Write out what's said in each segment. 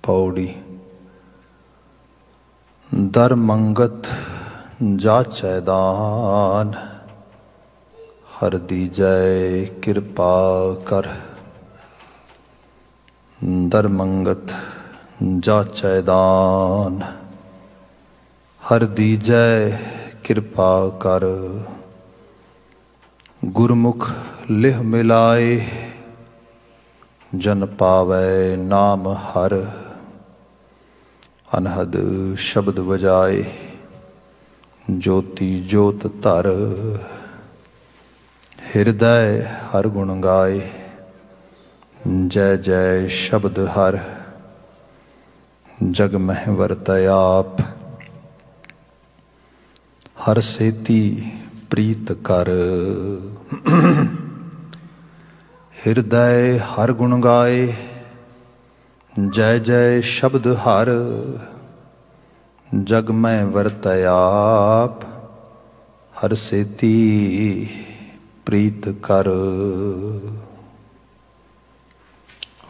पौड़ी। दर मंगत जाचै दान, हर दीजै कृपा कर। दर मंगत जाचै दान, हर दीजै कृपा कर। गुरमुख लिह मिलाए, जन पावै नाम हर। अनहद शब्द बजाए, ज्योति ज्योत धर। हृदय हर गुण गाए, जय जय शब्द हर। जग मह वरतै आप, हर सेती प्रीत कर। हृदय हर गुण गाए, जय जय शब्द हर। जग में वरतै आप, हर सेती प्रीत कर।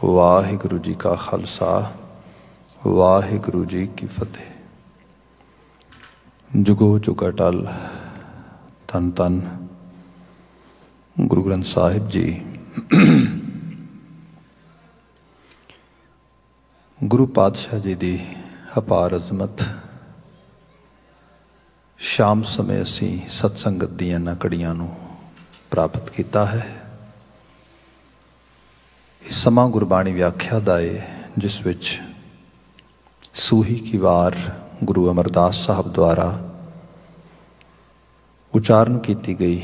वाहिगुरु जी का खालसा, वाहिगुरु जी की फतेह। जुगो जुग अटल। धन धन गुरु ग्रंथ साहिब जी। गुरु पातशाह जी की अपार अजमत। शाम समय असी सत्संगत दी इन्हां घड़ियां नूं प्राप्त किया है। इस समा गुरबाणी व्याख्या दा है, जिस विच सूही की वार गुरु अमरदास साहब द्वारा उचारण की गई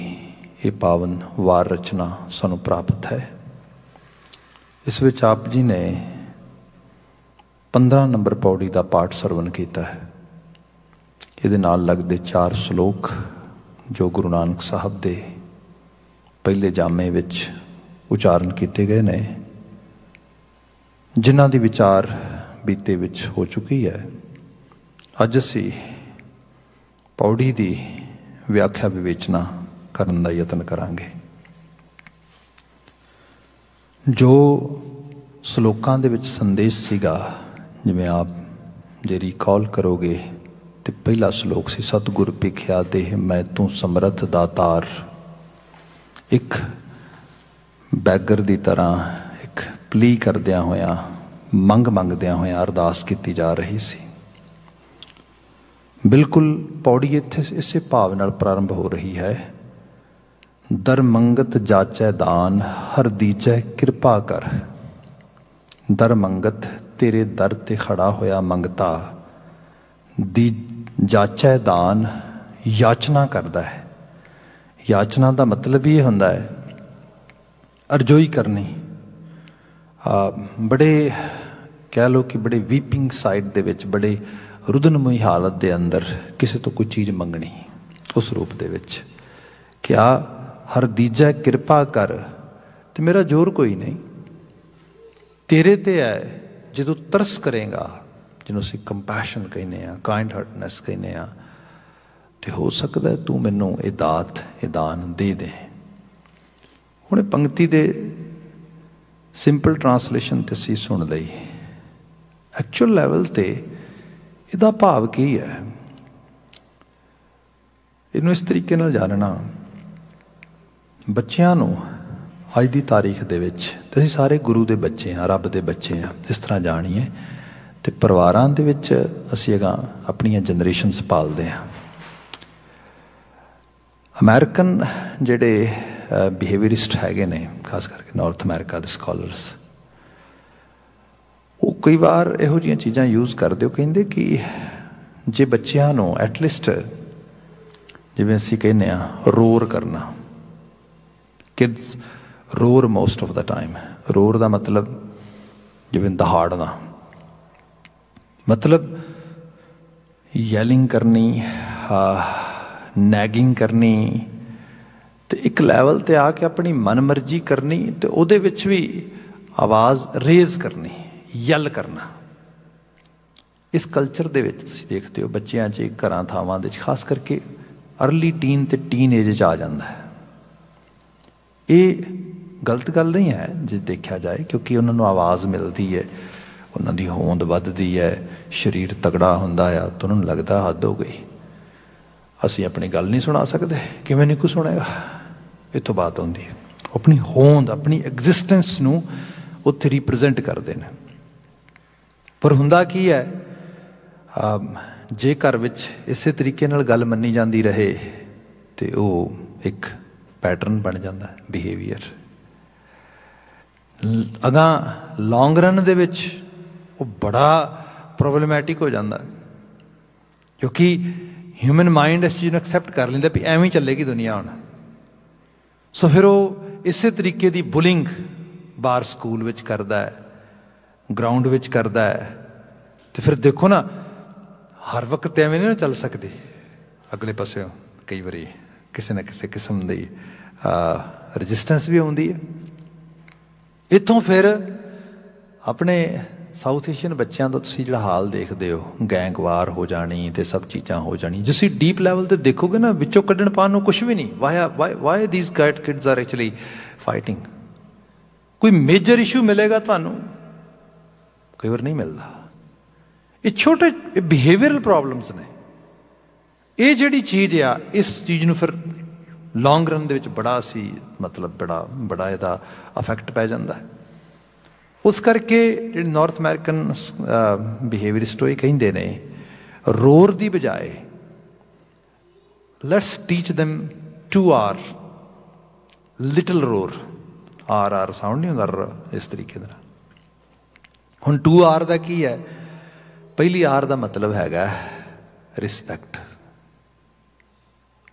ये पावन वार रचना सानू प्राप्त है। इस विच आप जी ने 15 नंबर पौड़ी का पाठ सरवण किया है। ये नाल लगदे 4 श्लोक जो गुरु नानक साहब दे पहले जामे विच उचारण किए गए ने, जिन्हां दी विचार बीते विच हो चुकी है। अज असी पौड़ी की व्याख्या विवेचना करन दा यतन करांगे। जो श्लोकां दे विच संदेश सीगा, जिवें आप जे रिकॉल करोगे तो पहला श्लोक सी सतगुर भिख्या देह मैं तू समर्थ दातार। एक बैगर की तरह एक प्ली करदियां होया, मंग मंगदियां होया अरदास की जा रही सी। बिल्कुल पौड़ी इत्थे इसे भाव नाल प्रारंभ हो रही है। दर मंगत जाचै दान, हर दीजै कृपा कर। दर मंगत तेरे दर ते खड़ा होया मंगता, दी जाचै दान याचना करता है। याचना का मतलब ये होंदा है अरजोई करनी। बड़े कह लो कि बड़े वीपिंग साइड दे विच, बड़े रुदनमयी हालत दे अंदर किसी तो कोई चीज़ मंगनी, उस रूप दे विच क्या हर दीजै कृपा कर। तो मेरा जोर कोई नहीं, तेरे ते है। जो तू तरस करेगा, जिन्हों असीं कंपैशन कहने, काइंड हार्टनैस कहने, तो हो सकता है तू मैनू ये दात ये दान दे दे। हुण पंक्ति दे सिंपल ट्रांसलेशन तो असीं सुन लई। एक्चुअल लैवल ते इहदा भाव की है, इनू इस तरीके नाल जानना। बच्चियां नूं अज दी तारीख दे विच ते असीं सारे गुरु दे बच्चे हाँ, रब दे बच्चे हाँ, इस तरह जाणीए। ते परिवारां दे विच असीं अगां अपणियां जनरेशनस पालदे हाँ। अमेरिकन जिहड़े बिहेवियरिस्ट हैगे ने, खास करके नॉर्थ अमेरिका दे स्कॉलर्स, वो कई बार इहो जिहियां चीज़ां यूज़ करदे। वो कहिंदे कि जे बच्चियां नूं एटलीस्ट जिवें असीं कहने रोर करना, kids roar most of the time. Roar का मतलब जिवें दहाड़ना, मतलब यैलिंग करनी, नैगिंग करनी, तो एक लैवल ते आके अपनी मन मर्जी करनी, तो उहदे विच भी आवाज़ रेज करनी, यल करना। इस कल्चर दे विच तुसीं देखते हो बच्चियां च घरां थावां दे खास करके अर्ली टीन ते टीन एज आ जाता है। ये गलत गल नहीं है जे देखा जाए, क्योंकि उन्होंने आवाज़ मिलती है, ਉਹਨਾਂ ਦੀ ਹੋਂਦ ਵੱਧਦੀ ਹੈ, ਸਰੀਰ ਤਗੜਾ ਹੁੰਦਾ ਆ ਤਾਂ ਉਹਨਾਂ ਨੂੰ ਲੱਗਦਾ ਹੱਦ ਹੋ ਗਈ, ਅਸੀਂ ਆਪਣੀ ਗੱਲ ਨਹੀਂ ਸੁਣਾ ਸਕਦੇ। ਕਿਵੇਂ ਨਹੀਂ ਕੋਈ ਸੁਣੇਗਾ? ਇਹ ਤੋਂ ਬਾਤ ਆਉਂਦੀ ਹੈ। ਆਪਣੀ ਹੋਂਦ, ਆਪਣੀ ਐਗਜ਼ਿਸਟੈਂਸ ਨੂੰ ਉੱਥੇ ਰਿਪਰੈਜ਼ੈਂਟ ਕਰਦੇ ਨੇ। ਪਰ ਹੁੰਦਾ ਕੀ ਹੈ, ਜੇ ਘਰ ਵਿੱਚ ਇਸੇ ਤਰੀਕੇ ਨਾਲ ਗੱਲ ਮੰਨੀ ਜਾਂਦੀ ਰਹੇ ਤੇ ਉਹ ਇੱਕ ਪੈਟਰਨ ਬਣ ਜਾਂਦਾ ਬਿਹੇਵੀਅਰ। ਅਗਾਂਹ ਲੌਂਗ ਰਨ ਦੇ ਵਿੱਚ ਉਹ ਬੜਾ ਪ੍ਰੋਬਲਮੈਟਿਕ ਹੋ ਜਾਂਦਾ, ਕਿਉਂਕਿ ਹਿਊਮਨ ਮਾਈਂਡ ਇਸ ਚੀਜ਼ ਨੂੰ ਐਕਸੈਪਟ ਕਰ ਲੈਂਦਾ ਵੀ ਐਵੇਂ ਹੀ ਚੱਲੇਗੀ ਦੁਨੀਆ ਹੁਣ। ਸੋ ਫਿਰ ਉਹ ਇਸੇ ਤਰੀਕੇ ਦੀ ਬੁਲਿੰਗ ਬਾਹਰ ਸਕੂਲ ਵਿੱਚ ਕਰਦਾ ਹੈ, ਗਰਾਊਂਡ ਵਿੱਚ ਕਰਦਾ ਹੈ। ਤੇ ਫਿਰ ਦੇਖੋ ਨਾ, ਹਰ ਵਕਤ ਐਵੇਂ ਨਹੀਂ ਚੱਲ ਸਕਦੇ। ਅਗਲੇ ਪਾਸਿਓਂ ਕਈ ਵਾਰੀ ਕਿਸੇ ਨਾ ਕਿਸੇ ਕਿਸਮ ਦੀ ਰਜਿਸਟੈਂਸ ਵੀ ਆਉਂਦੀ ਹੈ। ਇੱਥੋਂ ਫਿਰ ਆਪਣੇ ਸਾਊਥ ਏਸ਼ੀਅਨ ਬੱਚਿਆਂ ਦਾ ਤੁਸੀਂ ਜਿਹੜਾ ਹਾਲ ਦੇਖਦੇ ਹੋ, ਗੈਂਗਵਾਰ ਹੋ ਜਾਣੀ ਤੇ ਸਭ ਚੀਜ਼ਾਂ ਹੋ ਜਾਣੀ, ਜੇ ਤੁਸੀਂ ਡੀਪ ਲੈਵਲ 'ਤੇ ਦੇਖੋਗੇ ਨਾ, ਵਿੱਚੋਂ ਕੱਢਣ ਪਾਉਣ ਨੂੰ ਕੁਛ ਵੀ ਨਹੀਂ। Why these kids are actually fighting. ਕੋਈ ਮੇਜਰ ਇਸ਼ੂ ਮਿਲੇਗਾ ਤੁਹਾਨੂੰ? ਕਈ ਵਾਰ ਨਹੀਂ ਮਿਲਦਾ। ਇਹ ਛੋਟੇ ਬਿਹੇਵੀਅਰਲ ਪ੍ਰੋਬਲਮਸ ਨੇ। ਇਹ ਜਿਹੜੀ ਚੀਜ਼ ਆ, ਇਸ ਚੀਜ਼ ਨੂੰ ਫਿਰ ਲੌਂਗ ਰਨ ਦੇ ਵਿੱਚ ਬੜਾ ਅਸੀਂ ਮਤਲਬ ਬੜਾ ਇਹਦਾ ਅਫੈਕਟ ਪੈ ਜਾਂਦਾ। ਉਸ ਕਰਕੇ ਜਿਹੜੇ ਨਾਰਥ ਅਮਰੀਕਨ ਬਿਹੇਵੀਅਰਿਸਟ ਉਹ ਇਹ ਕਹਿੰਦੇ ਨੇ, ਰੋਰ ਦੀ ਬਜਾਏ let's teach them to R, little roar. R sound ਨਹੀਂ ਹੁੰਦਾ ਇਸ ਤਰੀਕੇ ਦਾ। ਹੁਣ 2R ਦਾ ਕੀ ਹੈ? ਪਹਿਲੀ R ਦਾ ਮਤਲਬ ਹੈਗਾ ਰਿਸਪੈਕਟ।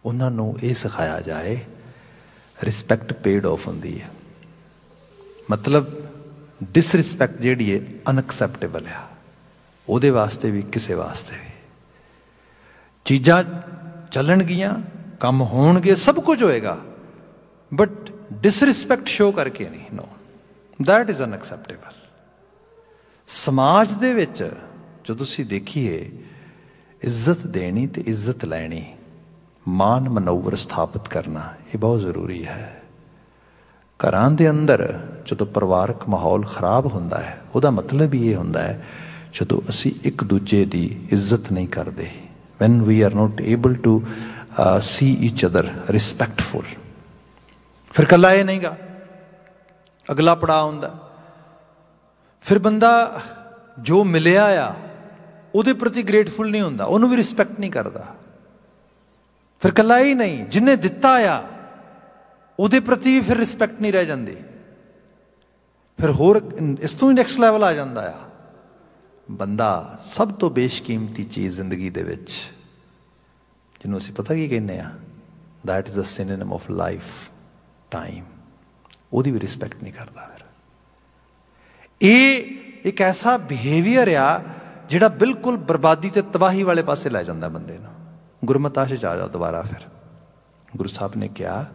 ਉਹਨਾਂ ਨੂੰ ਇਹ ਸਿਖਾਇਆ ਜਾਏ ਰਿਸਪੈਕਟ ਪੇਡ ਆਫ ਹੁੰਦੀ ਹੈ। ਮਤਲਬ ਡਿਸਰਿਸਪੈਕਟ ਜਿਹੜੀ ਹੈ ਅਨਐਕਸੈਪਟੇਬਲ ਆ, ਉਹਦੇ ਵਾਸਤੇ ਵੀ ਕਿਸੇ ਵਾਸਤੇ ਵੀ। ਚੀਜ਼ਾਂ ਚੱਲਣਗੀਆਂ, ਕੰਮ ਹੋਣਗੇ, ਸਭ ਕੁਝ ਹੋਏਗਾ, ਬਟ ਡਿਸਰਿਸਪੈਕਟ ਸ਼ੋ ਕਰਕੇ ਨਹੀਂ। ਨੋ, ਦੈਟ ਇਜ਼ ਅਨਐਕਸੈਪਟੇਬਲ। ਸਮਾਜ ਦੇ ਵਿੱਚ ਜਦੋਂ ਤੁਸੀਂ ਦੇਖੀਏ, ਇੱਜ਼ਤ ਦੇਣੀ ਤੇ ਇੱਜ਼ਤ ਲੈਣੀ, ਮਾਨ ਮਨੋਵਰ ਸਥਾਪਿਤ ਕਰਨਾ, ਇਹ ਬਹੁਤ ਜ਼ਰੂਰੀ ਹੈ। ਘਰਾਂ ਦੇ ਅੰਦਰ ਜਦੋਂ ਪਰਿਵਾਰਕ ਮਾਹੌਲ ਖਰਾਬ ਹੁੰਦਾ ਹੈ, ਉਹਦਾ ਮਤਲਬ ਹੀ ਇਹ ਹੁੰਦਾ ਹੈ ਜਦੋਂ ਅਸੀਂ ਇੱਕ ਦੂਜੇ ਦੀ ਇੱਜ਼ਤ ਨਹੀਂ ਕਰਦੇ, when we are not able to see each other respectful। ਫਿਰ ਇਕੱਲਾ ਇਹ ਨਹੀਂ ਗਾ, ਅਗਲਾ ਪੜਾਅ ਹੁੰਦਾ। ਫਿਰ ਬੰਦਾ ਜੋ ਮਿਲਿਆ ਆ ਉਹਦੇ ਪ੍ਰਤੀ ਗ੍ਰੇਟਫੁਲ ਨਹੀਂ ਹੁੰਦਾ, ਉਹਨੂੰ ਵੀ ਰਿਸਪੈਕਟ ਨਹੀਂ ਕਰਦਾ। ਫਿਰ ਇਕੱਲਾ ਹੀ ਨਹੀਂ, ਜਿਹਨੇ ਦਿੱਤਾ ਆ ਉਹਦੇ ਪ੍ਰਤੀ ਵੀ ਫਿਰ ਰਿਸਪੈਕਟ ਨਹੀਂ ਰਹਿ ਜਾਂਦੀ। ਫਿਰ ਹੋਰ ਇਸ ਤੋਂ ਹੀ ਨੈਕਸਟ ਲੈਵਲ ਆ ਜਾਂਦਾ ਆ। ਬੰਦਾ ਸਭ ਤੋਂ ਬੇਸ਼ਕੀਮਤੀ ਚੀਜ਼ ਜ਼ਿੰਦਗੀ ਦੇ ਵਿੱਚ, ਜਿਹਨੂੰ ਅਸੀਂ ਪਤਾ ਕੀ ਕਹਿੰਦੇ ਆ, that is a synonym of life, time, ਉਹਦੀ ਵੀ ਰਿਸਪੈਕਟ ਨਹੀਂ ਕਰਦਾ। ਫਿਰ ਇਹ ਇੱਕ ਐਸਾ ਬਿਹੇਵੀਅਰ ਆ ਜਿਹੜਾ ਬਿਲਕੁਲ ਬਰਬਾਦੀ ਤੇ ਤਬਾਹੀ ਵਾਲੇ ਪਾਸੇ ਲੈ ਜਾਂਦਾ ਬੰਦੇ ਨੂੰ। ਗੁਰਮਤਾਸ਼ 'ਚ ਆ ਜਾਓ ਦੁਬਾਰਾ। ਫਿਰ ਗੁਰੂ ਸਾਹਿਬ ਨੇ ਕਿਹਾ,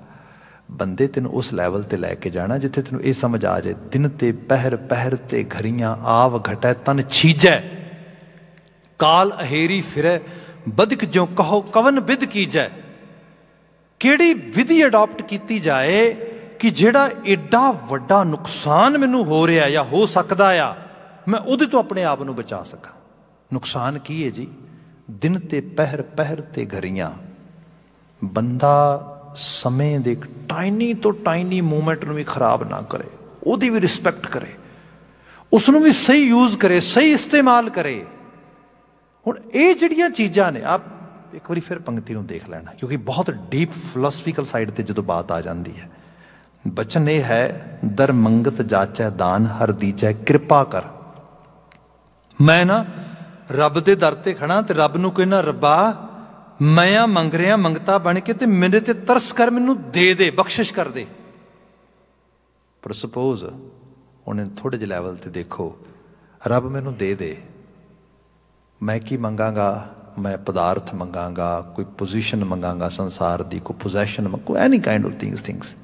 ਬੰਦੇ ਤੈਨੂੰ ਉਸ ਲੈਵਲ ਤੇ ਲੈ ਕੇ ਜਾਣਾ ਜਿੱਥੇ ਤੈਨੂੰ ਇਹ ਸਮਝ ਆ ਜਾਏ, ਦਿਨ ਤੇ ਪਹਿਰ, ਪਹਿਰ ਤੇ ਘਰੀਆਂ, ਆਵ ਘਟੈ ਤਨ ਛੀਜੈ, ਕਾਲ ਅਹੇਰੀ ਫਿਰੈ, ਬਦਕ ਜੋ ਕਹੋ ਕਵਨ ਵਿਦ ਕੀਜੈ। ਕਿਹੜੀ ਵਿਧੀ ਅਡਾਪਟ ਕੀਤੀ ਜਾਏ ਕਿ ਜਿਹੜਾ ਏਡਾ ਵੱਡਾ ਨੁਕਸਾਨ ਮੈਨੂੰ ਹੋ ਰਿਹਾ ਜਾਂ ਹੋ ਸਕਦਾ ਆ, ਮੈਂ ਉਹਦੇ ਤੋਂ ਆਪਣੇ ਆਪ ਨੂੰ ਬਚਾ ਸਕਾਂ। ਨੁਕਸਾਨ ਕੀ ਹੈ ਜੀ? ਦਿਨ ਤੇ ਪਹਿਰ, ਪਹਿਰ ਤੇ ਘਰੀਆਂ। ਬੰਦਾ ਸਮੇਂ ਦੇ ਇੱਕ ਟਾਈਨੀ ਤੋਂ ਟਾਈਨੀ ਮੂਮੈਂਟ ਨੂੰ ਵੀ ਖਰਾਬ ਨਾ ਕਰੇ, ਉਹਦੀ ਵੀ ਰਿਸਪੈਕਟ ਕਰੇ, ਉਸ ਨੂੰ ਵੀ ਸਹੀ ਯੂਜ਼ ਕਰੇ, ਸਹੀ ਇਸਤੇਮਾਲ ਕਰੇ। ਹੁਣ ਇਹ ਜਿਹੜੀਆਂ ਚੀਜ਼ਾਂ ਨੇ, ਆਪ ਇੱਕ ਵਾਰੀ ਫਿਰ ਪੰਕਤੀ ਨੂੰ ਦੇਖ ਲੈਣਾ, ਕਿਉਂਕਿ ਬਹੁਤ ਡੀਪ ਫਿਲਾਸਫੀਕਲ ਸਾਈਡ ਤੇ ਜਦੋਂ ਬਾਤ ਆ ਜਾਂਦੀ ਹੈ। ਬਚਨ ਇਹ ਹੈ, ਦਰ ਮੰਗਤ ਜਾਚੈ ਦਾਨ, ਹਰ ਦੀਜੈ ਕਿਰਪਾ ਕਰ। ਮੈਂ ਨਾ ਰੱਬ ਦੇ ਦਰ ਤੇ ਖੜਾ ਤੇ ਰੱਬ ਨੂੰ ਕਹਿਣਾ, ਰੱਬਾ ਮੈਂ ਆ ਮੰਗ ਰਿਹਾ ਮੰਗਤਾ ਬਣ ਕੇ, ਤੇ ਮੇਰੇ ਤੇ ਤਰਸ ਕਰ, ਮੈਨੂੰ ਦੇ ਦੇ, ਬਖਸ਼ਿਸ਼ ਕਰ ਦੇ। ਪਰ ਸਪੋਜ਼ ਹੁਣ ਥੋੜੇ ਜਿਹੇ ਲੈਵਲ ਤੇ ਦੇਖੋ, ਰੱਬ ਮੈਨੂੰ ਦੇ ਦੇ, ਮੈਂ ਕੀ ਮੰਗਾਂਗਾ? ਮੈਂ ਪਦਾਰਥ ਮੰਗਾਂਗਾ, ਕੋਈ ਪੋਜੀਸ਼ਨ ਮੰਗਾਂਗਾ ਸੰਸਾਰ ਦੀ, ਕੋਈ ਪੋਜੈਸ਼ਨ, ਕੋਈ any kind of things.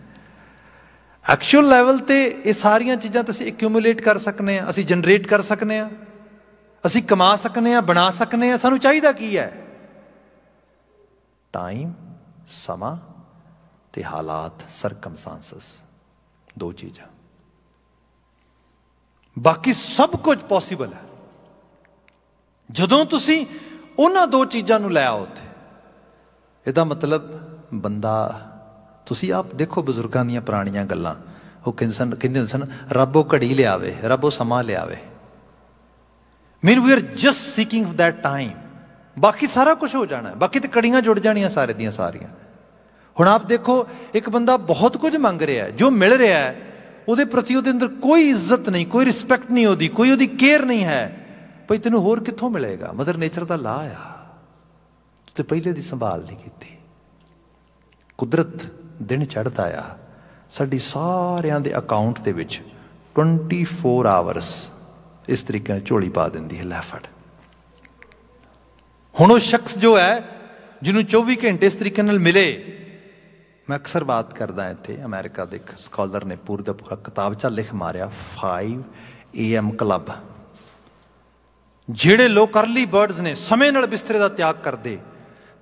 Actual level ਤੇ ਇਹ ਸਾਰੀਆਂ ਚੀਜ਼ਾਂ ਤਾਂ ਅਸੀਂ ਐਕਿਊਮੂਲੇਟ ਕਰ ਸਕਦੇ ਹਾਂ, ਅਸੀਂ ਜਨਰੇਟ ਕਰ ਸਕਦੇ ਹਾਂ, ਅਸੀਂ ਕਮਾ ਸਕਦੇ ਹਾਂ, ਬਣਾ ਸਕਦੇ ਹਾਂ। ਸਾਨੂੰ ਚਾਹੀਦਾ ਕੀ ਹੈ? ਟਾਈਮ, ਸਮਾਂ ਤੇ ਹਾਲਾਤ, ਸਰਕਮਸਟੈਂਸਸ, ਦੋ ਚੀਜ਼ਾਂ। बाकी सब कुछ पॉसीबल है जदों तुसी उन्हां दो चीज़ां नूं लै आओ उत्थे। इहदा मतलब बंदा, तुसी आप देखो बजुर्गों दी पुरानियां गल्लां, वो कहंदे सन रब वो घड़ी लियावे, रब वो समा लियावे। Mean we are just seeking that time, बाकी सारा कुछ हो जाना है, बाकी तो कड़ियां जुड़ जानियां सारे दियां सारियां। हुण आप देखो एक बंदा बहुत कुछ मंग रहा है, जो मिल रहा है ਉਹਦੇ प्रति ਉਹਦੇ अंदर कोई इज्जत नहीं, कोई रिस्पैक्ट नहीं होती, कोई ਉਹਦੀ केयर नहीं है, भाई तेनों होर कित्थों मिलेगा? मदर नेचर का ला आ, तो पहले दी संभाल नहीं की। कुदरत दिन चढ़ता आ, साडी सारियां दे अकाउंट दे विच 24 आवर्स इस तरीके नाल झोली पा दिंदी है, लै फड़। हुण वो शख्स जो है जिन्हों 24 घंटे इस तरीके नाल मिले, मैं अक्सर बात करदा इत्थे, अमेरिका के एक स्कॉलर ने पूरा दा पूरा किताबचा लिख मारिया 5 AM क्लब। ਜਿਹੜੇ ਲੋਕ अर्ली बर्ड्स ने समय नाल बिस्तरे का त्याग करते,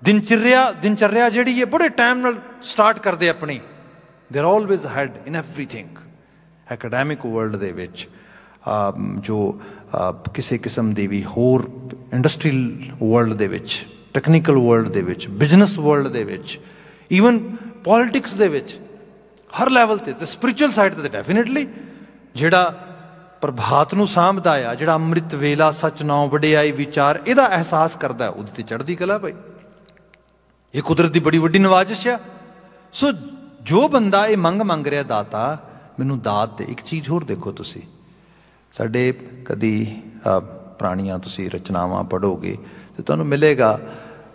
दिनचर्या ਜਿਹੜੀ है बड़े टाइम नाल स्टार्ट करते अपनी, they are always ahead in everything. Academic world दे विच जो किसी किस्म की भी होर इंडस्ट्रीयल वर्ल्ड दे विच, टैक्नीकल वर्ल्ड दे विच, बिजनस वर्ल्ड दे विच, ईवन पॉलिटिक्स दे विच, हर लैवल ते स्पिरिचुअल साइड ते डेफिनेटली जिहड़ा प्रभात नूं सामभदा आ, जिहड़ा अमृत वेला सच नौ वडियाई विचार इहदा एहसास करदा, उहदे ते चढ़दी कला भाई। ये कुदरत की बड़ी वड्डी नवाजिश आ। सो जो बंदा ये मंग रहा दाता, मैनूं दात दे। एक चीज़ होर देखो, तुसी साडे कदी पुरानियां तुसी रचनावां पढ़ोगे तो तुहानूं मिलेगा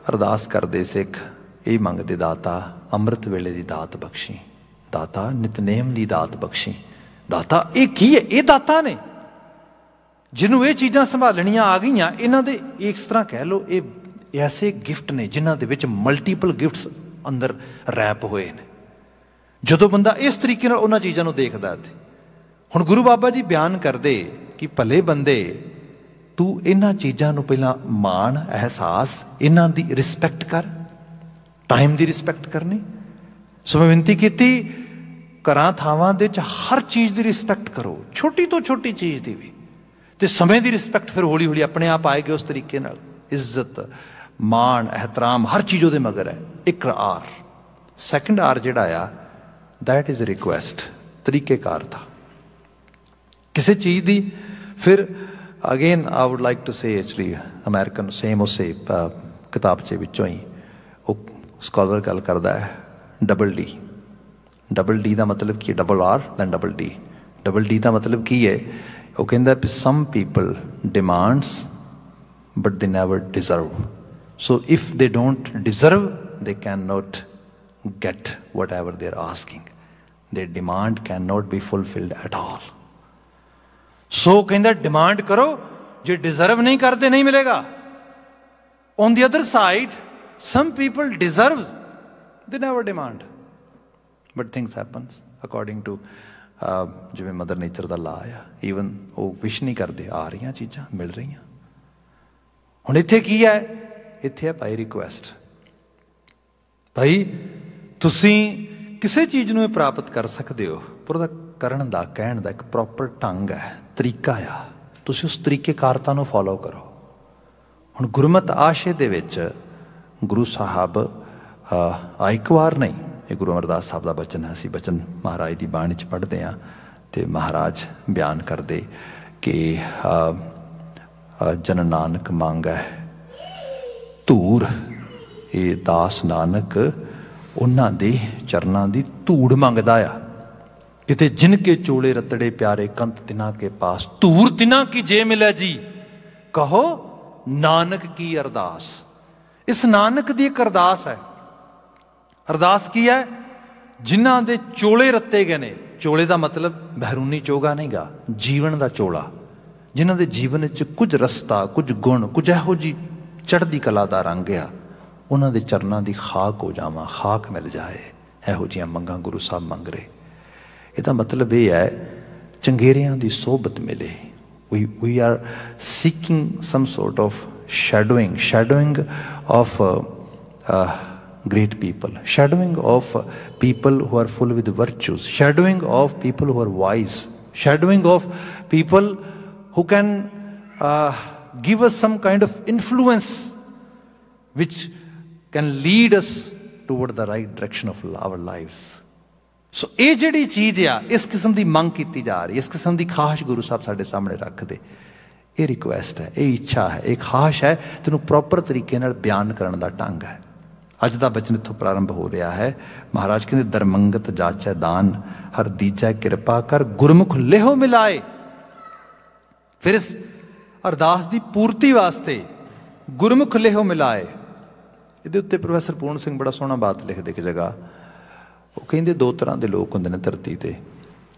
अरदास करदे सिख ये मंगदे, दाता अमृत वेले दी दात बख्शी, दाता नितनेम दी दात बख्शी। दाता ये की है? ये दाता ने जिन्हों ये चीज़ां संभालनियां आ गई, इन्हां दे इस तरह कह लो ये ऐसे गिफ्ट ने जिन्हां दे विच मल्टीपल गिफ्ट्स अंदर रैप होए ने। जदों बंदा इस तरीके नाल उन्हां चीज़ां नूं देखदा ते हुण गुरु बाबा जी बयान करदे कि भले बंदे तू इन्हां चीज़ां नूं पहलां मान, एहसास, इन्हां दी रिस्पैक्ट कर, टाइम की रिस्पैक्ट करनी। सो मैं विनती की घरां थावां दे च हर चीज़ की रिस्पैक्ट करो, छोटी तो छोटी चीज़ की भी, तो समय की रिस्पैक्ट फिर हौली हौली अपने आप आएगी उस तरीके नाल। इज्जत, मान, एहतराम, हर चीज़ वो मगर है। एक आर, सैकेंड आर जिहड़ा आ दैट इज़ रिक्वेस्ट, तरीकेकार था किसी चीज़ की। फिर again I would like to say actually American same उस किताबचे विचों ही वो स्कॉलर गल करता है डबल डी। डबल डी का मतलब की, double R then double D. Double D का मतलब की है, वो कहता है some people demands but they never deserve. So if they don't deserve they can not get whatever they are asking, they demand can not be fulfilled at all. So कहता demand करो, जो deserve नहीं करते नहीं मिलेगा। On the other side some people deserve, they never demand but things happens according to जिवें mother nature का ला आ। Even वो विश नहीं करते, आ रही चीज़ां मिल रही। हुण इत्थे की है? इत्थे है भाई रिक्वेस्ट, भाई तुसी किसी चीज़ नूं प्राप्त कर सकते हो, पर उहदा करन दा, कहण दा एक प्रॉपर ढंग है, तरीका आ, तुसी उस तरीकेकारता नूं फॉलो करो। हुण गुरमत आशे दे विच गुरु साहब एक बार नहीं, ये गुरु अमरदास साहब का बचन है, असीं बचन महाराज की बाणी च पढ़ते हैं तो महाराज बयान करते कि जन नानक मांगै धूड़, ये दास नानक उन्हां दे चरनां दी धूड़ मंगदा आ। किते जिनके चोले रतड़े प्यारे कंत तिना के पास, धूड़ तिना की जे मिले जी, कहो नानक की अरदास। इस नानक की एक अरदास है। अरदास की है? जिन्हां दे चोले रत्ते गए ने। चोले का मतलब बहरूनी चोगा नहीं गा, जीवन का चोला, जिन्हां दे जीवन च कुछ रस्ता, कुछ गुण, कुछ इहो जी चढ़दी कला का रंग आ, उन्हां दे चरनां दी खाक हो जावां, खाक मिल जाए, इहो जिहियां मंगां गुरु साहब मंग रहे। इसदा मतलब यह है चंगेरियां दी सोबत मिले। We are seeking some sort of shadowing of great people, shadowing of people who are full with virtues, shadowing of people who are wise, shadowing of people who can give us some kind of influence which can lead us toward the right direction of our lives. So ਇਹ ਜਿਹੜੀ ਚੀਜ਼ ਆ, ਇਸ ਕਿਸਮ ਦੀ ਮੰਗ ਕੀਤੀ ਜਾ ਰਹੀ, ਇਸ ਕਿਸਮ ਦੀ ਖਾਸ਼ ਗੁਰੂ ਸਾਹਿਬ ਸਾਡੇ ਸਾਹਮਣੇ ਰੱਖਦੇ। ਇਹ ਰਿਕੁਐਸਟ ਹੈ, ਇਹ ਇੱਛਾ ਹੈ, ਇਹ ਖਾਸ਼ ਹੈ, ਤੈਨੂੰ ਪ੍ਰੋਪਰ ਤਰੀਕੇ ਨਾਲ ਬਿਆਨ ਕਰਨ ਦਾ ਢੰਗ ਹੈ। ਅੱਜ ਦਾ ਬਚਨ ਇੱਥੋਂ ਪ੍ਰਾਰੰਭ ਹੋ ਰਿਹਾ ਹੈ। ਮਹਾਰਾਜ ਕਹਿੰਦੇ ਦਰਮੰਗਤ ਜਾਚੈ ਦਾਨ, ਹਰ ਦੀਜੈ ਕਿਰਪਾ ਕਰ, ਗੁਰਮੁਖ ਲੇਹੋ ਮਿਲਾਏ। ਫਿਰ ਇਸ ਅਰਦਾਸ ਦੀ ਪੂਰਤੀ ਵਾਸਤੇ ਗੁਰਮੁਖ ਲੇਹੋ ਮਿਲਾਏ। ਇਹਦੇ ਉੱਤੇ ਪ੍ਰੋਫੈਸਰ ਪੂਰਨ ਸਿੰਘ ਬੜਾ ਸੋਹਣਾ ਬਾਤ ਲਿਖਦੇ ਇੱਕ ਜਗ੍ਹਾ। ਉਹ ਕਹਿੰਦੇ ਦੋ ਤਰ੍ਹਾਂ ਦੇ ਲੋਕ ਹੁੰਦੇ ਨੇ ਧਰਤੀ 'ਤੇ।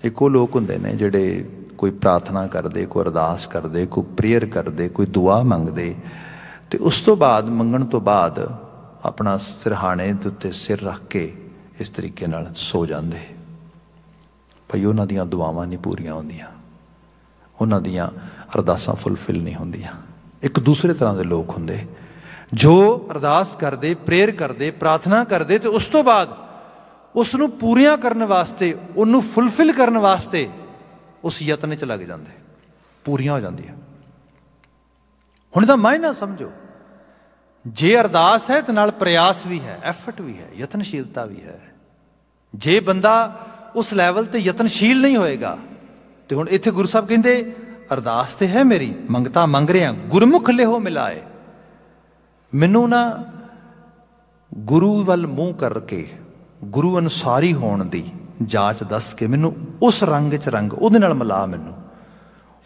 ਇੱਕ ਉਹ ਲੋਕ ਹੁੰਦੇ ਨੇ ਜਿਹੜੇ ਕੋਈ ਪ੍ਰਾਰਥਨਾ ਕਰਦੇ, ਕੋਈ ਅਰਦਾਸ ਕਰਦੇ, ਕੋਈ ਪ੍ਰੇਅਰ ਕਰਦੇ, ਕੋਈ ਦੁਆ ਮੰਗਦੇ, ਅਤੇ ਉਸ ਤੋਂ ਬਾਅਦ ਮੰਗਣ ਤੋਂ ਬਾਅਦ ਆਪਣਾ ਸਿਰਹਾਣੇ ਦੇ ਉੱਤੇ ਸਿਰ ਰੱਖ ਕੇ ਇਸ ਤਰੀਕੇ ਨਾਲ ਸੋ ਜਾਂਦੇ। ਭਾਈ ਉਹਨਾਂ ਦੀਆਂ ਦੁਆਵਾਂ ਨਹੀਂ ਪੂਰੀਆਂ ਹੁੰਦੀਆਂ, ਉਹਨਾਂ ਦੀਆਂ ਅਰਦਾਸਾਂ ਫੁੱਲਫਿਲ ਨਹੀਂ ਹੁੰਦੀਆਂ। ਇੱਕ ਦੂਸਰੇ ਤਰ੍ਹਾਂ ਦੇ ਲੋਕ ਹੁੰਦੇ ਜੋ ਅਰਦਾਸ ਕਰਦੇ, ਪ੍ਰੇਅਰ ਕਰਦੇ, ਪ੍ਰਾਰਥਨਾ ਕਰਦੇ, ਅਤੇ ਉਸ ਤੋਂ ਬਾਅਦ ਉਸ ਨੂੰ ਪੂਰੀਆਂ ਕਰਨ ਵਾਸਤੇ, ਉਹਨੂੰ ਫੁੱਲਫਿਲ ਕਰਨ ਵਾਸਤੇ ਉਸ ਯਤਨ 'ਚ ਲੱਗ ਜਾਂਦੇ, ਪੂਰੀਆਂ ਹੋ ਜਾਂਦੀਆਂ। ਹੁਣ ਇਹਦਾ ਮਾਇਨਾ ਸਮਝੋ, ਜੇ ਅਰਦਾਸ ਹੈ ਤਾਂ ਨਾਲ ਪ੍ਰਯਾਸ ਵੀ ਹੈ, ਐਫਰਟ ਵੀ ਹੈ, ਯਤਨਸ਼ੀਲਤਾ ਵੀ ਹੈ। ਜੇ ਬੰਦਾ ਉਸ ਲੈਵਲ 'ਤੇ ਯਤਨਸ਼ੀਲ ਨਹੀਂ ਹੋਏਗਾ, ਅਤੇ ਹੁਣ ਇੱਥੇ ਗੁਰੂ ਸਾਹਿਬ ਕਹਿੰਦੇ ਅਰਦਾਸ ਤੇ ਹੈ ਮੇਰੀ, ਮੰਗਤਾ ਮੰਗ ਰਿਹਾ, ਗੁਰਮੁਖ ਲੇਹੋ ਮਿਲਾਏ। ਮੈਨੂੰ ਨਾ ਗੁਰੂ ਵੱਲ ਮੂੰਹ ਕਰਕੇ, ਗੁਰੂ ਅਨੁਸਾਰੀ ਹੋਣ ਦੀ ਜਾਂਚ ਦੱਸ ਕੇ ਮੈਨੂੰ ਉਸ ਰੰਗ 'ਚ ਰੰਗ, ਉਹਦੇ ਨਾਲ ਮਿਲਾ ਮੈਨੂੰ।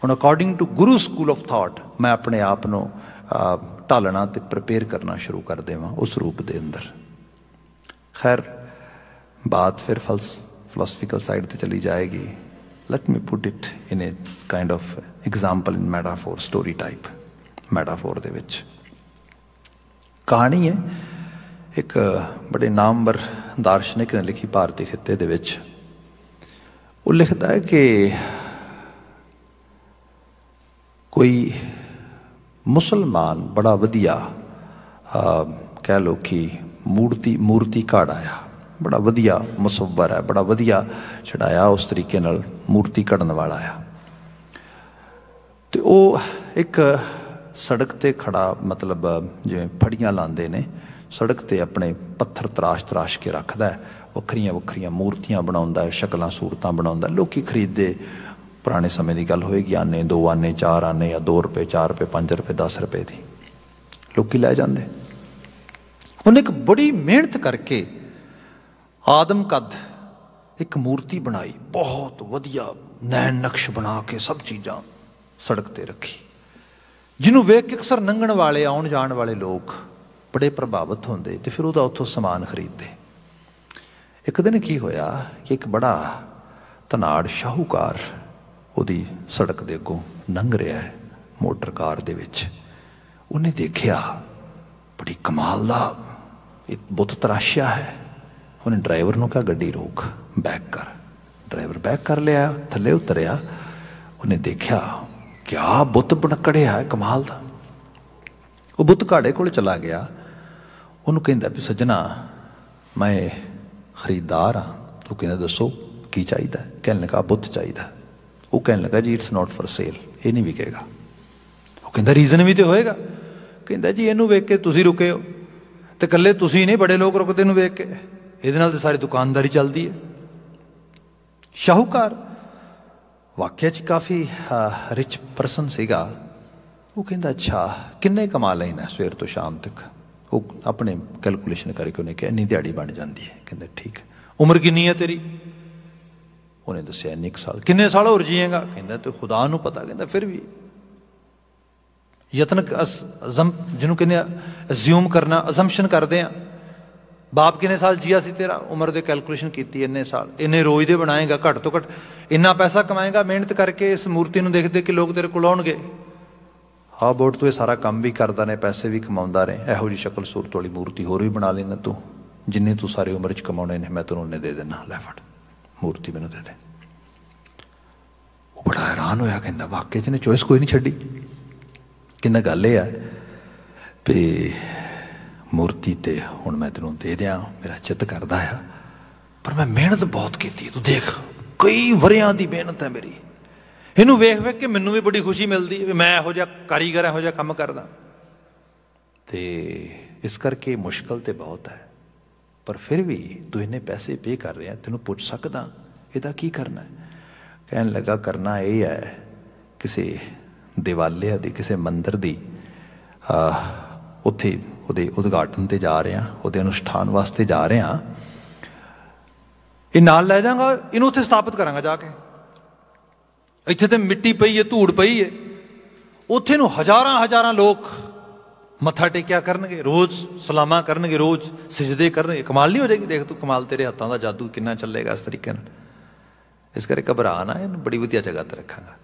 ਹੁਣ according to guru school of thought ਮੈਂ ਆਪਣੇ ਆਪ ਨੂੰ ਢਾਲਣਾ ਅਤੇ ਪ੍ਰਪੇਅਰ ਕਰਨਾ ਸ਼ੁਰੂ ਕਰ ਦੇਵਾਂ ਉਸ ਰੂਪ ਦੇ ਅੰਦਰ। ਖੈਰ ਬਾਤ ਫਿਰ ਫਿਲੋਸਫੀਕਲ ਸਾਈਡ 'ਤੇ ਚਲੀ ਜਾਏਗੀ। Let me put it in a kind of example, in metaphor, story type metaphor ਦੇ ਵਿੱਚ। ਕਹਾਣੀ ਹੈ ਇੱਕ ਬੜੇ ਨਾਮਵਰ ਦਾਰਸ਼ਨਿਕ ਨੇ ਲਿਖੀ ਭਾਰਤੀ ਖਿੱਤੇ ਦੇ ਵਿੱਚ। ਉਹ ਲਿਖਦਾ ਹੈ ਕਿ ਕੋਈ ਮੁਸਲਮਾਨ ਬੜਾ ਵਧੀਆ ਕਹਿ ਲਓ ਕਿ ਮੂਰਤੀ ਘੜ ਆਇਆ, ਬੜਾ ਵਧੀਆ ਮੁਸੱਵਰ ਹੈ, ਬੜਾ ਵਧੀਆ ਚੜਾਇਆ, ਉਸ ਤਰੀਕੇ ਨਾਲ ਮੂਰਤੀ ਘੜਨ ਵਾਲਾ ਆ। ਅਤੇ ਉਹ ਇੱਕ ਸੜਕ 'ਤੇ ਖੜਾ, ਮਤਲਬ ਜਿਵੇਂ ਫੜੀਆਂ ਲਾਉਂਦੇ ਨੇ ਸੜਕ 'ਤੇ, ਆਪਣੇ ਪੱਥਰ ਤਰਾਸ਼ ਕੇ ਰੱਖਦਾ, ਵੱਖਰੀਆਂ ਵੱਖਰੀਆਂ ਮੂਰਤੀਆਂ ਬਣਾਉਂਦਾ, ਸ਼ਕਲਾਂ ਸੂਰਤਾਂ ਬਣਾਉਂਦਾ। ਲੋਕ ਖਰੀਦਦੇ, ਪੁਰਾਣੇ ਸਮੇਂ ਦੀ ਗੱਲ ਹੋਏਗੀ, ਆਨੇ 2 ਆਨੇ 4 ਆਨੇ, ਜਾਂ 2 ਰੁਪਏ 4 ਰੁਪਏ 5 ਰੁਪਏ 10 ਰੁਪਏ ਦੀ ਲੋਕ ਲੈ ਜਾਂਦੇ। ਉਹਨੇ ਇੱਕ ਬੜੀ ਮਿਹਨਤ ਕਰਕੇ ਆਦਮ ਕੱਦ ਇੱਕ ਮੂਰਤੀ ਬਣਾਈ, ਬਹੁਤ ਵਧੀਆ ਨੈਣ ਨਕਸ਼ ਬਣਾ ਕੇ ਸਭ ਚੀਜ਼ਾਂ ਸੜਕ 'ਤੇ ਰੱਖੀ, ਜਿਹਨੂੰ ਵੇਖ ਕੇ ਅਕਸਰ ਲੰਘਣ ਵਾਲੇ, ਆਉਣ ਜਾਣ ਵਾਲੇ ਲੋਕ ਬੜੇ ਪ੍ਰਭਾਵਿਤ ਹੁੰਦੇ ਅਤੇ ਫਿਰ ਉਹਦਾ ਉੱਥੋਂ ਸਮਾਨ ਖਰੀਦਦੇ। ਇੱਕ ਦਿਨ ਕੀ ਹੋਇਆ ਕਿ ਇੱਕ ਬੜਾ ਧਨਾੜ ਸ਼ਾਹੂਕਾਰ ਉਹਦੀ ਸੜਕ ਦੇ ਅੱਗੋਂ ਲੰਘ ਰਿਹਾ ਹੈ ਮੋਟਰ ਕਾਰ ਦੇ ਵਿੱਚ। ਉਹਨੇ ਦੇਖਿਆ ਬੜੀ ਕਮਾਲ ਦਾ ਇੱਕ ਬੁੱਤ ਤਰਾਸ਼ਿਆ ਹੈ। ਉਹਨੇ ਡਰਾਈਵਰ ਨੂੰ ਕਿਹਾ ਗੱਡੀ ਰੋਕ, ਬੈਕ ਕਰ। ਡਰਾਈਵਰ ਬੈਕ ਕਰ ਲਿਆ, ਥੱਲੇ ਉਤਰਿਆ। ਉਹਨੇ ਦੇਖਿਆ ਕਿਆ ਬੁੱਤ ਬਣਕੜਿਆ ਹੈ ਕਮਾਲ ਦਾ। ਉਹ ਬੁੱਤ ਘਾੜੇ ਕੋਲ ਚਲਾ ਗਿਆ, ਉਹਨੂੰ ਕਹਿੰਦਾ ਵੀ ਸੱਜਣਾ ਮੈਂ ਖਰੀਦਦਾਰ ਹਾਂ, ਤੂੰ ਕਹਿੰਦਾ ਦੱਸੋ ਕੀ ਚਾਹੀਦਾ। ਕਹਿਣ ਲੱਗਾ ਬੁੱਤ ਚਾਹੀਦਾ। ਉਹ ਕਹਿਣ ਲੱਗਾ ਜੀ ਇਟਸ ਨੋਟ ਫॉर ਸੇਲ, ਇਹ ਨਹੀਂ ਵਿਕੇਗਾ। ਉਹ ਕਹਿੰਦਾ ਰੀਜ਼ਨ ਵੀ ਤਾਂ ਹੋਏਗਾ। ਕਹਿੰਦਾ ਜੀ ਇਹਨੂੰ ਵੇਖ ਕੇ ਤੁਸੀਂ ਰੁਕੇ ਹੋ, ਅਤੇ ਇਕੱਲੇ ਤੁਸੀਂ ਨਹੀਂ, ਬੜੇ ਲੋਕ ਰੁਕਦੇ ਨੂੰ ਵੇਖ ਕੇ, ਇਹਦੇ ਨਾਲ ਤਾਂ ਸਾਰੀ ਦੁਕਾਨਦਾਰੀ ਚੱਲਦੀ ਹੈ। ਸ਼ਾਹੂਕਾਰ ਵਾਕਿਆ 'ਚ ਕਾਫੀ ਰਿਚ ਪਰਸਨ ਸੀਗਾ। ਉਹ ਕਹਿੰਦਾ ਅੱਛਾ ਕਿੰਨੇ ਕਮਾ ਲੈਣਾ ਸਵੇਰ ਤੋਂ ਸ਼ਾਮ ਤੱਕ। ਉਹ ਆਪਣੇ ਕੈਲਕੂਲੇਸ਼ਨ ਕਰਕੇ ਉਹਨੇ ਕਿਹਾ ਇੰਨੀ ਦਿਹਾੜੀ ਬਣ ਜਾਂਦੀ ਹੈ। ਕਹਿੰਦਾ ਠੀਕ। ਉਮਰ ਕਿੰਨੀ ਹੈ ਤੇਰੀ? ਉਹਨੇ ਦੱਸਿਆ ਇੰਨੇ ਕੁ ਸਾਲ। ਕਿੰਨੇ ਸਾਲ ਹੋਰ ਜੀਏਗਾ? ਕਹਿੰਦਾ ਤੇ ਖੁਦਾ ਨੂੰ ਪਤਾ। ਕਹਿੰਦਾ ਫਿਰ ਵੀ ਯਤਨ, ਜਿਹਨੂੰ ਕਹਿੰਦੇ ਅਜ਼ਿਊਮ ਕਰਨਾ, ਅਜ਼ੰਪਸ਼ਨ ਕਰਦੇ ਹਾਂ। ਬਾਪ ਕਿੰਨੇ ਸਾਲ ਜੀਆ ਸੀ ਤੇਰਾ? ਉਮਰ ਦੇ ਕੈਲਕੂਲੇਸ਼ਨ ਕੀਤੀ, ਇੰਨੇ ਸਾਲ, ਇੰਨੇ ਰੋਜ਼ ਦੇ ਬਣਾਏਗਾ, ਘੱਟ ਤੋਂ ਘੱਟ ਇੰਨਾ ਪੈਸਾ ਕਮਾਏਗਾ ਮਿਹਨਤ ਕਰਕੇ ਇਸ ਮੂਰਤੀ ਨੂੰ ਦੇਖਦੇ ਕਿ ਲੋਕ ਤੇਰੇ ਕੋਲ ਆਉਣਗੇ। ਹਾਂ ਬੋਟ ਤੂੰ ਇਹ ਸਾਰਾ ਕੰਮ ਵੀ ਕਰਦਾ ਨੇ, ਪੈਸੇ ਵੀ ਕਮਾਉਂਦਾ ਰਹੇ, ਇਹੋ ਜਿਹੀ ਸ਼ਕਲ ਸੂਰਤ ਵਾਲੀ ਮੂਰਤੀ ਹੋਰ ਵੀ ਬਣਾ ਲੈਣਾ ਤੂੰ, ਜਿੰਨੇ ਤੂੰ ਸਾਰੀ ਉਮਰ 'ਚ ਕਮਾਉਣੇ ਨੇ ਮੈਂ ਤੈਨੂੰ ਉਹਨੇ ਦੇ ਦੇਣਾ, ਲੈ ਫੜ ਮੂਰਤੀ ਮੈਨੂੰ ਦੇ ਦੇ। ਉਹ ਬੜਾ ਹੈਰਾਨ ਹੋਇਆ, ਕਹਿੰਦਾ ਵਾਕਈ 'ਚ ਨੇ ਚੋਇਸ ਕੋਈ ਨਹੀਂ ਛੱਡੀ। ਕਹਿੰਦਾ ਗੱਲ ਇਹ ਹੈ ਵੀ ਮੂਰਤੀ ਤੇ ਹੁਣ ਮੈਂ ਤੈਨੂੰ ਦੇ ਦਿਆਂ, ਮੇਰਾ ਚਿੱਤ ਕਰਦਾ ਆ, ਪਰ ਮੈਂ ਮਿਹਨਤ ਬਹੁਤ ਕੀਤੀ। ਤੂੰ ਦੇਖ ਕਈ ਵਰਿਆਂ ਦੀ ਮਿਹਨਤ ਹੈ ਮੇਰੀ, ਇਹਨੂੰ ਵੇਖ ਵੇਖ ਕੇ ਮੈਨੂੰ ਵੀ ਬੜੀ ਖੁਸ਼ੀ ਮਿਲਦੀ ਹੈ ਵੀ ਮੈਂ ਇਹੋ ਜਿਹਾ ਕਾਰੀਗਰ ਇਹੋ ਜਿਹਾ ਕੰਮ ਕਰਦਾ। ਤੇ ਇਸ ਕਰਕੇ ਮੁਸ਼ਕਲ ਤੇ ਬਹੁਤ ਹੈ, ਪਰ ਫਿਰ ਵੀ ਤੂੰ ਇੰਨੇ ਪੈਸੇ ਪੇ ਕਰ ਰਿਹਾ, ਤੈਨੂੰ ਪੁੱਛ ਸਕਦਾ ਇਹਦਾ ਕੀ ਕਰਨਾ ਹੈ? ਕਹਿਣ ਲੱਗਾ ਕਰਨਾ ਇਹ ਹੈ, ਕਿਸੇ ਦਿਵਾਲਿਆ ਦੀ ਕਿਸੇ ਮੰਦਰ ਦੀ ਉੱਥੇ ਉਹਦੇ ਉਦਘਾਟਨ ਤੇ ਜਾ ਰਿਹਾ, ਉਹਦੇ ਅਨੁਸ਼ਠਾਨ ਵਾਸਤੇ ਜਾ ਰਿਹਾ, ਇਹ ਨਾਲ ਲੈ ਜਾਵਾਂਗਾ, ਇਹਨੂੰ ਉੱਥੇ ਸਥਾਪਿਤ ਕਰਾਂਗਾ ਜਾ ਕੇ। ਇੱਥੇ ਤੇ ਮਿੱਟੀ ਪਈ ਹੈ, ਧੂੜ ਪਈ ਹੈ, ਉੱਥੇ ਨੂੰ ਹਜ਼ਾਰਾਂ ਹਜ਼ਾਰਾਂ ਲੋਕ ਮੱਥਾ ਟੇਕਿਆ ਕਰਨਗੇ, ਰੋਜ਼ ਸਲਾਮਾਂ ਕਰਨਗੇ, ਰੋਜ਼ ਸਿਜਦੇ ਕਰਨਗੇ। ਕਮਾਲ ਨਹੀਂ ਹੋ ਜਾਏਗੀ? ਦੇਖ ਤੂੰ ਕਮਾਲ, ਤੇਰੇ ਹੱਥਾਂ ਦਾ ਜਾਦੂ ਕਿੰਨਾ ਚੱਲੇਗਾ ਇਸ ਤਰੀਕੇ ਨਾਲ। ਇਸ ਕਰਕੇ ਘਬਰਾ ਨਾ, ਇਹਨੂੰ ਬੜੀ ਵਧੀਆ ਜਗ੍ਹਾ ਤੇ ਰੱਖਾਂਗਾ।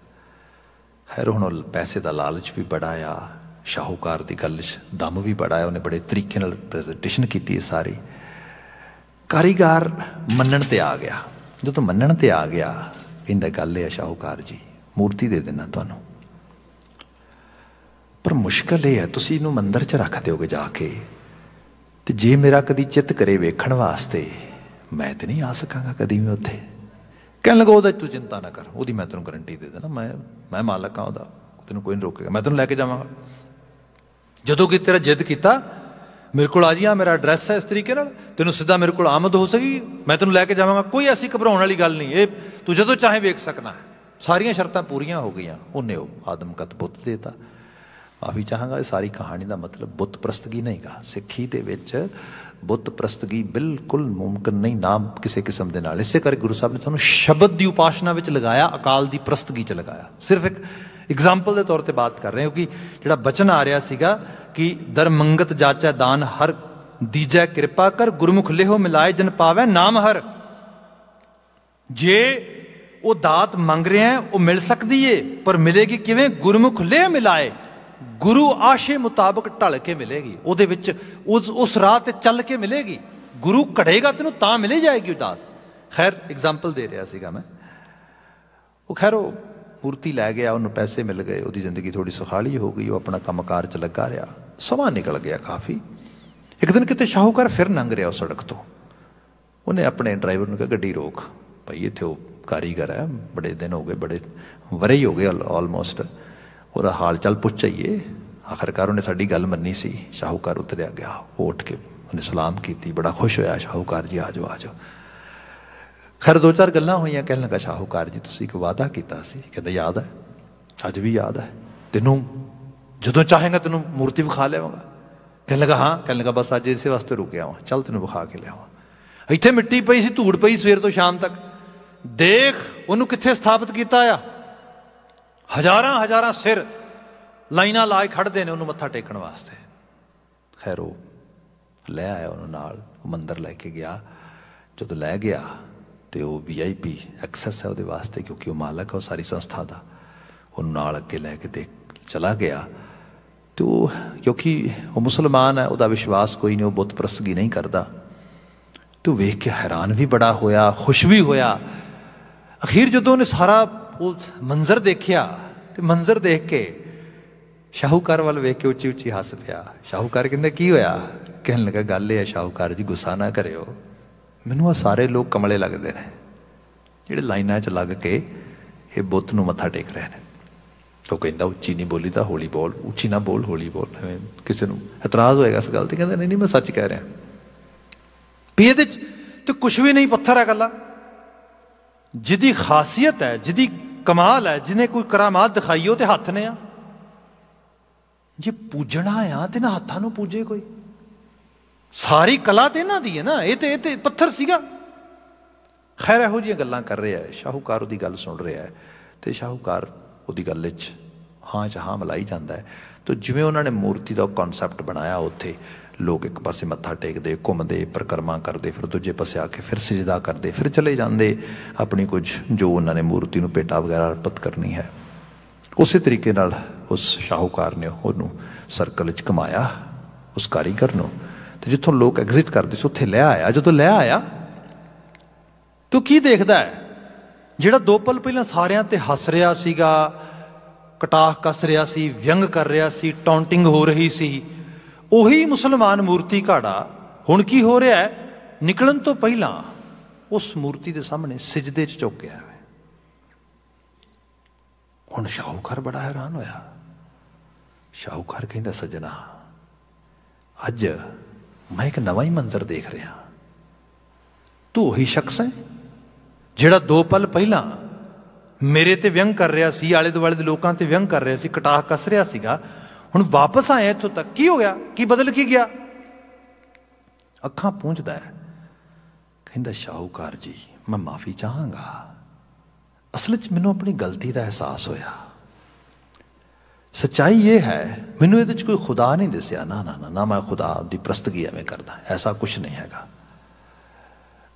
ਖੈਰ ਹੁਣ ਪੈਸੇ ਦਾ ਲਾਲਚ ਵੀ ਬੜਾ ਆ, ਸ਼ਾਹੂਕਾਰ ਦੀ ਗੱਲ 'ਚ ਦਮ ਵੀ ਬੜਾ ਹੈ, ਉਹਨੇ ਬੜੇ ਤਰੀਕੇ ਨਾਲ ਪ੍ਰੈਜੈਂਟੇਸ਼ਨ ਕੀਤੀ ਹੈ ਸਾਰੀ। ਕਾਰੀਗਰ ਮੰਨਣ ਤੇ ਆ ਗਿਆ। ਜਦੋਂ ਮੰਨਣ ਤੇ ਆ ਗਿਆ, ਕਹਿੰਦਾ ਗੱਲ ਇਹ ਹੈ ਸ਼ਾਹੂਕਾਰ ਜੀ, ਮੂਰਤੀ ਦੇ ਦੇਣਾ ਤੁਹਾਨੂੰ, ਪਰ ਮੁਸ਼ਕਲ ਇਹ ਹੈ ਤੁਸੀਂ ਇਹਨੂੰ ਮੰਦਰ 'ਚ ਰੱਖ ਦਿਓਗੇ ਜਾ ਕੇ, ਤੇ ਜੇ ਮੇਰਾ ਕਦੀ ਚਿੱਤ ਕਰੇ ਵੇਖਣ ਵਾਸਤੇ, ਮੈਂ ਤੇ ਨਹੀਂ ਆ ਸਕਾਂਗਾ ਕਦੀ ਵੀ ਉੱਥੇ। ਕਹਿਣ ਲੱਗਾ ਉਹਦਾ ਤੂੰ ਚਿੰਤਾ ਨਾ ਕਰ, ਉਹਦੀ ਮੈਂ ਤੈਨੂੰ ਗਰੰਟੀ ਦੇ ਦੇਣਾ, ਮੈਂ ਮਾਲਕ ਹਾਂ ਉਹਦਾ, ਤੈਨੂੰ ਕੋਈ ਨਹੀਂ ਰੋਕੇਗਾ, ਮੈਂ ਤੈਨੂੰ ਲੈ ਕੇ ਜਾਵਾਂਗਾ। ਜਦੋਂ ਕਿ ਤੇਰਾ ਜਿੱਦ ਕੀਤਾ ਮੇਰੇ ਕੋਲ ਆ ਜੀ, ਆ ਮੇਰਾ ਐਡਰੈਸ ਹੈ, ਇਸ ਤਰੀਕੇ ਨਾਲ ਤੈਨੂੰ ਸਿੱਧਾ ਮੇਰੇ ਕੋਲ ਆਮਦ ਹੋ ਸਕੀ, ਮੈਂ ਤੈਨੂੰ ਲੈ ਕੇ ਜਾਵਾਂਗਾ, ਕੋਈ ਐਸੀ ਘਬਰਾਉਣ ਵਾਲੀ ਗੱਲ ਨਹੀਂ, ਇਹ ਤੂੰ ਜਦੋਂ ਚਾਹੇ ਵੇਖ ਸਕਣਾ। ਸਾਰੀਆਂ ਸ਼ਰਤਾਂ ਪੂਰੀਆਂ ਹੋ ਗਈਆਂ, ਉਹਨੇ ਉਹ ਆਦਮਕਤ ਬੁੱਤ ਦੇਤਾ। ਮਾਫੀ ਚਾਹਾਂਗਾ, ਇਹ ਸਾਰੀ ਕਹਾਣੀ ਦਾ ਮਤਲਬ ਬੁੱਤ ਪ੍ਰਸਤਗੀ ਨਹੀਂ ਗਾ। ਸਿੱਖੀ ਦੇ ਵਿੱਚ ਬੁੱਤ ਪ੍ਰਸਤਗੀ ਬਿਲਕੁਲ ਮੁਮਕਿਨ ਨਹੀਂ, ਨਾ ਕਿਸੇ ਕਿਸਮ ਦੇ ਨਾਲ। ਇਸੇ ਕਰਕੇ ਗੁਰੂ ਸਾਹਿਬ ਨੇ ਤੁਹਾਨੂੰ ਸ਼ਬਦ ਦੀ ਉਪਾਸਨਾ ਵਿੱਚ ਲਗਾਇਆ, ਅਕਾਲ ਦੀ ਪ੍ਰਸਤਗੀ 'ਚ ਲਗਾਇਆ। ਸਿਰਫ ਇੱਕ ਐਗਜ਼ਾਮਪਲ ਦੇ ਤੌਰ ਤੇ ਬਾਤ ਕਰ ਰਹੇ ਹੋ ਕਿ ਜਿਹੜਾ ਬਚਨ ਆ ਰਿਹਾ ਸੀਗਾ ਕਿ ਦਰ ਮੰਗਤ ਜਾਚੈ ਦਾਨ ਹਰ ਦੀਜੈ ਕਿਰਪਾ ਕਰ, ਗੁਰਮੁਖ ਲਿਹੋ ਮਿਲਾਏ ਜਨ ਪਾਵੈ ਨਾਮ ਹਰ। ਜੇ ਉਹ ਦਾਤ ਮੰਗ ਰਿਹਾ ਉਹ ਮਿਲ ਸਕਦੀ ਏ, ਪਰ ਮਿਲੇਗੀ ਕਿਵੇਂ? ਗੁਰਮੁਖ ਲਿਹ ਮਿਲਾਏ, ਗੁਰੂ ਆਸ਼ੇ ਮੁਤਾਬਕ ਢਲ ਕੇ ਮਿਲੇਗੀ, ਉਹਦੇ ਵਿੱਚ ਉਸ ਰਾਹ ਤੇ ਚੱਲ ਕੇ ਮਿਲੇਗੀ। ਗੁਰੂ ਘੜੇਗਾ ਤੈਨੂੰ ਤਾਂ ਮਿਲੇ ਜਾਏਗੀ ਉਹ ਦਾਤ। ਖੈਰ ਐਗਜ਼ਾਮਪਲ ਦੇ ਰਿਹਾ ਸੀਗਾ ਮੈਂ। ਉਹ ਖੈਰ ਉਹ ਮੂਰਤੀ ਲੈ ਗਿਆ, ਉਹਨੂੰ ਪੈਸੇ ਮਿਲ ਗਏ, ਉਹਦੀ ਜ਼ਿੰਦਗੀ ਥੋੜ੍ਹੀ ਸੁਖਾਲੀ ਹੋ ਗਈ, ਉਹ ਆਪਣਾ ਕੰਮਕਾਰ 'ਚ ਲੱਗਾ ਰਿਹਾ। ਸਮਾਂ ਨਿਕਲ ਗਿਆ ਕਾਫੀ। ਇੱਕ ਦਿਨ ਕਿਤੇ ਸ਼ਾਹੂਕਾਰ ਫਿਰ ਲੰਘ ਰਿਹਾ ਉਸ ਸੜਕ ਤੋਂ। ਉਹਨੇ ਆਪਣੇ ਡਰਾਈਵਰ ਨੂੰ ਕਿਹਾ ਗੱਡੀ ਰੋਕ ਭਾਈ, ਇੱਥੇ ਉਹ ਕਾਰੀਗਰ ਹੈ, ਬੜੇ ਦਿਨ ਹੋ ਗਏ, ਬੜੇ ਵਰੇ ਹੀ ਹੋ ਗਏ ਆਲਮੋਸਟ, ਉਹਦਾ ਹਾਲ ਚਾਲ ਪੁੱਛ ਜਾਈਏ। ਆਖਿਰਕਾਰ ਉਹਨੇ ਸਾਡੀ ਗੱਲ ਮੰਨੀ ਸੀ। ਸ਼ਾਹੂਕਾਰ ਉਤਰਿਆ ਗਿਆ, ਉਹ ਉੱਠ ਕੇ ਉਹਨੇ ਸਲਾਮ ਕੀਤੀ, ਬੜਾ ਖੁਸ਼ ਹੋਇਆ, ਸ਼ਾਹੂਕਾਰ ਜੀ ਆ ਜਾਓ ਆ ਜਾਓ। ਖੈਰ ਦੋ ਚਾਰ ਗੱਲਾਂ ਹੋਈਆਂ। ਕਹਿਣ ਲੱਗਾ ਸ਼ਾਹੂਕਾਰ ਜੀ ਤੁਸੀਂ ਇੱਕ ਵਾਅਦਾ ਕੀਤਾ ਸੀ। ਕਹਿੰਦਾ ਯਾਦ ਹੈ, ਅੱਜ ਵੀ ਯਾਦ ਹੈ, ਤੈਨੂੰ ਜਦੋਂ ਚਾਹੇਗਾ ਤੈਨੂੰ ਮੂਰਤੀ ਵਿਖਾ ਲਿਆਵਾਂਗਾ। ਕਹਿਣ ਲੱਗਾ ਹਾਂ। ਕਹਿਣ ਲੱਗਾ ਬਸ ਅੱਜ ਇਸੇ ਵਾਸਤੇ ਰੁਕਿਆ ਵਾਂ, ਚੱਲ ਤੈਨੂੰ ਵਿਖਾ ਕੇ ਲਿਆਵਾਂ। ਇੱਥੇ ਮਿੱਟੀ ਪਈ ਸੀ, ਧੂੜ ਪਈ ਸਵੇਰ ਤੋਂ ਸ਼ਾਮ ਤੱਕ, ਦੇਖ ਉਹਨੂੰ ਕਿੱਥੇ ਸਥਾਪਿਤ ਕੀਤਾ ਆ। ਹਜ਼ਾਰਾਂ ਹਜ਼ਾਰਾਂ ਸਿਰ ਲਾਈਨਾਂ ਲਾ ਕੇ ਖੜ੍ਹਦੇ ਨੇ ਉਹਨੂੰ ਮੱਥਾ ਟੇਕਣ ਵਾਸਤੇ। ਖੈਰ ਉਹ ਲੈ ਆਇਆ ਉਹਨੂੰ ਨਾਲ, ਉਹ ਮੰਦਰ ਲੈ ਕੇ ਗਿਆ। ਜਦੋਂ ਲੈ ਗਿਆ ਤੇ ਉਹ VIP ਐਕਸੈਸ ਹੈ ਉਹਦੇ ਵਾਸਤੇ, ਕਿਉਂਕਿ ਉਹ ਮਾਲਕ ਹੈ ਉਹ ਸਾਰੀ ਸੰਸਥਾ ਦਾ। ਉਹਨੂੰ ਨਾਲ ਅੱਗੇ ਲੈ ਕੇ ਦੇਖ ਚਲਾ ਗਿਆ। ਤੇ ਉਹ ਕਿਉਂਕਿ ਉਹ ਮੁਸਲਮਾਨ ਹੈ, ਉਹਦਾ ਵਿਸ਼ਵਾਸ ਕੋਈ ਨਹੀਂ, ਉਹ ਬੁੱਤ ਪ੍ਰਸਤਗੀ ਨਹੀਂ ਕਰਦਾ। ਤੂੰ ਵੇਖ ਕੇ ਹੈਰਾਨ ਵੀ ਬੜਾ ਹੋਇਆ, ਖੁਸ਼ ਵੀ ਹੋਇਆ। ਅਖੀਰ ਜਦੋਂ ਉਹਨੇ ਸਾਰਾ ਉਹ ਮੰਜ਼ਰ ਦੇਖਿਆ, ਤੇ ਮੰਜ਼ਰ ਦੇਖ ਕੇ ਸ਼ਾਹੂਕਾਰ ਵੱਲ ਵੇਖ ਕੇ ਉੱਚੀ ਉੱਚੀ ਹੱਸ ਪਿਆ। ਸ਼ਾਹੂਕਾਰ ਕਹਿੰਦਾ ਕੀ ਹੋਇਆ? ਕਹਿਣ ਲੱਗਾ ਗੱਲ ਇਹ ਹੈ ਸ਼ਾਹੂਕਾਰ ਜੀ, ਗੁੱਸਾ ਨਾ ਕਰਿਓ, ਮੈਨੂੰ ਆ ਸਾਰੇ ਲੋਕ ਕਮਲੇ ਲੱਗਦੇ ਨੇ ਜਿਹੜੇ ਲਾਈਨਾਂ 'ਚ ਲੱਗ ਕੇ ਇਹ ਬੁੱਤ ਨੂੰ ਮੱਥਾ ਟੇਕ ਰਹੇ ਨੇ। ਉਹ ਕਹਿੰਦਾ ਉੱਚੀ ਨਹੀਂ ਬੋਲੀ ਤਾਂ ਹੌਲੀ ਬੋਲ, ਉੱਚੀ ਨਾ ਬੋਲ ਹੌਲੀ ਬੋਲ, ਐਵੇਂ ਕਿਸੇ ਨੂੰ ਇਤਰਾਜ਼ ਹੋਏਗਾ ਇਸ ਗੱਲ ਤੇ। ਕਹਿੰਦਾ ਨਹੀਂ ਨਹੀਂ ਮੈਂ ਸੱਚ ਕਹਿ ਰਿਹਾ ਵੀ ਇਹਦੇ 'ਚ ਤੇ ਕੁਛ ਵੀ ਨਹੀਂ, ਪੱਥਰ ਹੈ ਇਕੱਲਾ। ਜਿਹਦੀ ਖਾਸੀਅਤ ਹੈ, ਜਿਹਦੀ ਕਮਾਲ ਹੈ, ਜਿਹਨੇ ਕੋਈ ਕਰਾਮਾਤ ਦਿਖਾਈ ਉਹ ਤੇ ਹੱਥ ਨੇ ਆ। ਜੇ ਪੂਜਣਾ ਆ ਤੇ ਨਾ ਹੱਥਾਂ ਨੂੰ ਪੂਜੇ ਕੋਈ। ਸਾਰੀ ਕਲਾ ਤੇ ਇਹਨਾਂ ਦੀ ਹੈ ਨਾ, ਇਹ ਤੇ ਪੱਥਰ ਸੀਗਾ। ਖੈਰ ਇਹੋ ਜਿਹੀਆਂ ਗੱਲਾਂ ਕਰ ਰਿਹਾ ਹੈ ਸ਼ਾਹੂਕਾਰ, ਉਹਦੀ ਗੱਲ ਸੁਣ ਰਿਹਾ ਹੈ ਤੇ ਸ਼ਾਹੂਕਾਰ ਉਹਦੀ ਗੱਲ 'ਚ ਹਾਂ 'ਚ ਹਾਂ ਮਿਲਾਈ ਜਾਂਦਾ ਹੈ। ਤਾਂ ਜਿਵੇਂ ਉਹਨਾਂ ਨੇ ਮੂਰਤੀ ਦਾ ਕਨਸੈਪਟ ਬਣਾਇਆ, ਉੱਥੇ ਲੋਕ ਇੱਕ ਪਾਸੇ ਮੱਥਾ ਟੇਕਦੇ, ਘੁੰਮਦੇ, ਪਰਿਕਰਮਾ ਕਰਦੇ, ਫਿਰ ਦੂਜੇ ਪਾਸੇ ਆ ਕੇ ਫਿਰ ਸਿਜਦਾ ਕਰਦੇ, ਫਿਰ ਚਲੇ ਜਾਂਦੇ ਆਪਣੀ ਕੁਝ ਜੋ ਉਹਨਾਂ ਨੇ ਮੂਰਤੀ ਨੂੰ ਭੇਟਾ ਵਗੈਰਾ ਅਰਪਿਤ ਕਰਨੀ ਹੈ। ਉਸੇ ਤਰੀਕੇ ਨਾਲ ਉਸ ਸ਼ਾਹੂਕਾਰ ਨੇ ਉਹਨੂੰ ਸਰਕਲ 'ਚ ਘੁਮਾਇਆ, ਉਸ ਕਾਰੀਗਰ ਨੂੰ, ਤੇ ਜਿੱਥੋਂ ਲੋਕ ਐਗਜ਼ਿਟ ਕਰਦੇ ਸੀ ਉੱਥੇ ਲੈ ਆਇਆ। ਜਦੋਂ ਲੈ ਆਇਆ ਤੂੰ ਕੀ ਦੇਖਦਾ ਹੈ? ਜਿਹੜਾ 2 ਪਲ ਪਹਿਲਾਂ ਸਾਰਿਆਂ ਤੇ ਹੱਸ ਰਿਹਾ ਸੀਗਾ, ਕਟਾਖ ਕੱਸ ਰਿਹਾ ਸੀ, ਵਿਅੰਗ ਕਰ ਰਿਹਾ ਸੀ, ਟੌਂਟਿੰਗ ਹੋ ਰਹੀ ਸੀ, ਉਹੀ ਮੁਸਲਮਾਨ ਮੂਰਤੀ ਘਾੜਾ ਹੁਣ ਕੀ ਹੋ ਰਿਹਾ ਹੈ? ਨਿਕਲਣ ਤੋਂ ਪਹਿਲਾਂ ਉਸ ਮੂਰਤੀ ਦੇ ਸਾਹਮਣੇ ਸਿਜਦੇ 'ਚ ਝੁਕ ਗਿਆ। हुण शाहूकार बड़ा हैरान होया। शाहूकार कहंदा सज्जना अज मैं एक नवा ही मंजर देख रहा। तू वही शख्स है जिहड़ा 2 पल पहला मेरे ते व्यंग कर रहा सी, आले दुआले दे लोकां ते व्यंग कर रहा सी, कटाह कस रहा सीगा, हुण वापस आया इत्थों तक। की हो गया? की बदल की गया? अखां पूंझदा है, कहंदा शाहूकार जी मैं माफ़ी चाहांगा। असल च मैनूं अपनी गलती का एहसास होया। सच्चाई ये है मैनूं इहदे च कोई खुदा नहीं दिसिया। ना ना ना ना मैं खुदा दी प्रस्तगी एवें करदा, ऐसा कुछ नहीं हैगा।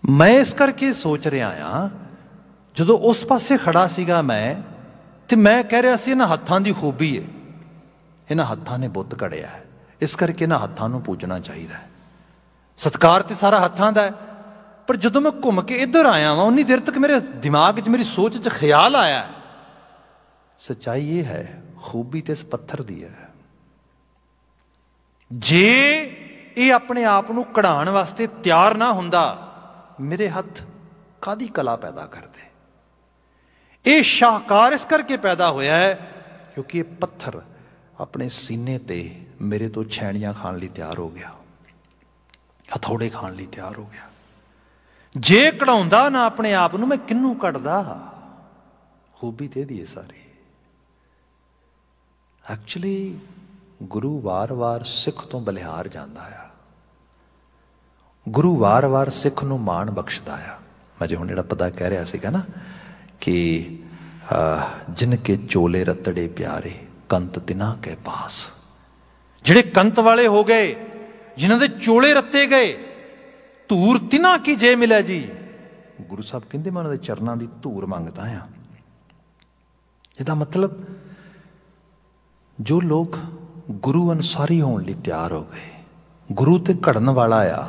मैं इस करके सोच रहा हाँ, जदों उस पासे खड़ा सीगा मैं कह रहा सी इन्हां हत्थां दी खूबी है, इन्हां हत्थां ने बुत घड़िया है, इस करके इन्हां हत्थां नूं पूजना चाहिए। सत्कार तो सारा हत्थां दा है। पर जदों मैं घूम के इधर आया वहां उन्नी देर तक मेरे दिमाग च, मेरी सोच च ख्याल आया, सच्चाई ये है खूबी तो इस पत्थर दी है। जे ये अपने आप को कढ़ाण वास्ते तैयार ना हुंदा, मेरे हथ कादी कला पैदा करते। ये शाहकार इस करके पैदा होया है क्योंकि ये पत्थर अपने सीने ते मेरे तो छैणियां खाण लई तैयार हो गया, हथौड़े खाण लई तैयार हो गया। जे कढ़ाउंदा ना अपने आप को, मैं किन्नू कढ़दा? खूबी ते दी है सारी। एक्चुअली गुरु वार वार सिख तो बलिहार जाता है। गुरु वार वार सिख नूं माण बख्शदा है। मैं जो हुण जिहड़ा पता कह रहा सीगा ना कि जिनके चोले रतड़े प्यारे कंत तिना के पास, जिहड़े कंत वाले हो गए, जिन्हां दे चोले रत्ते गए, धूर तिना की जे मिले जी। गुरु साहब कहंदे मैं उन्हां दे चरनां दी धूर मंगदा हां। इहदा मतलब जो लोग गुरु अनुसारी होने लिए तैयार हो गए, गुरु तो घड़न वाला आ,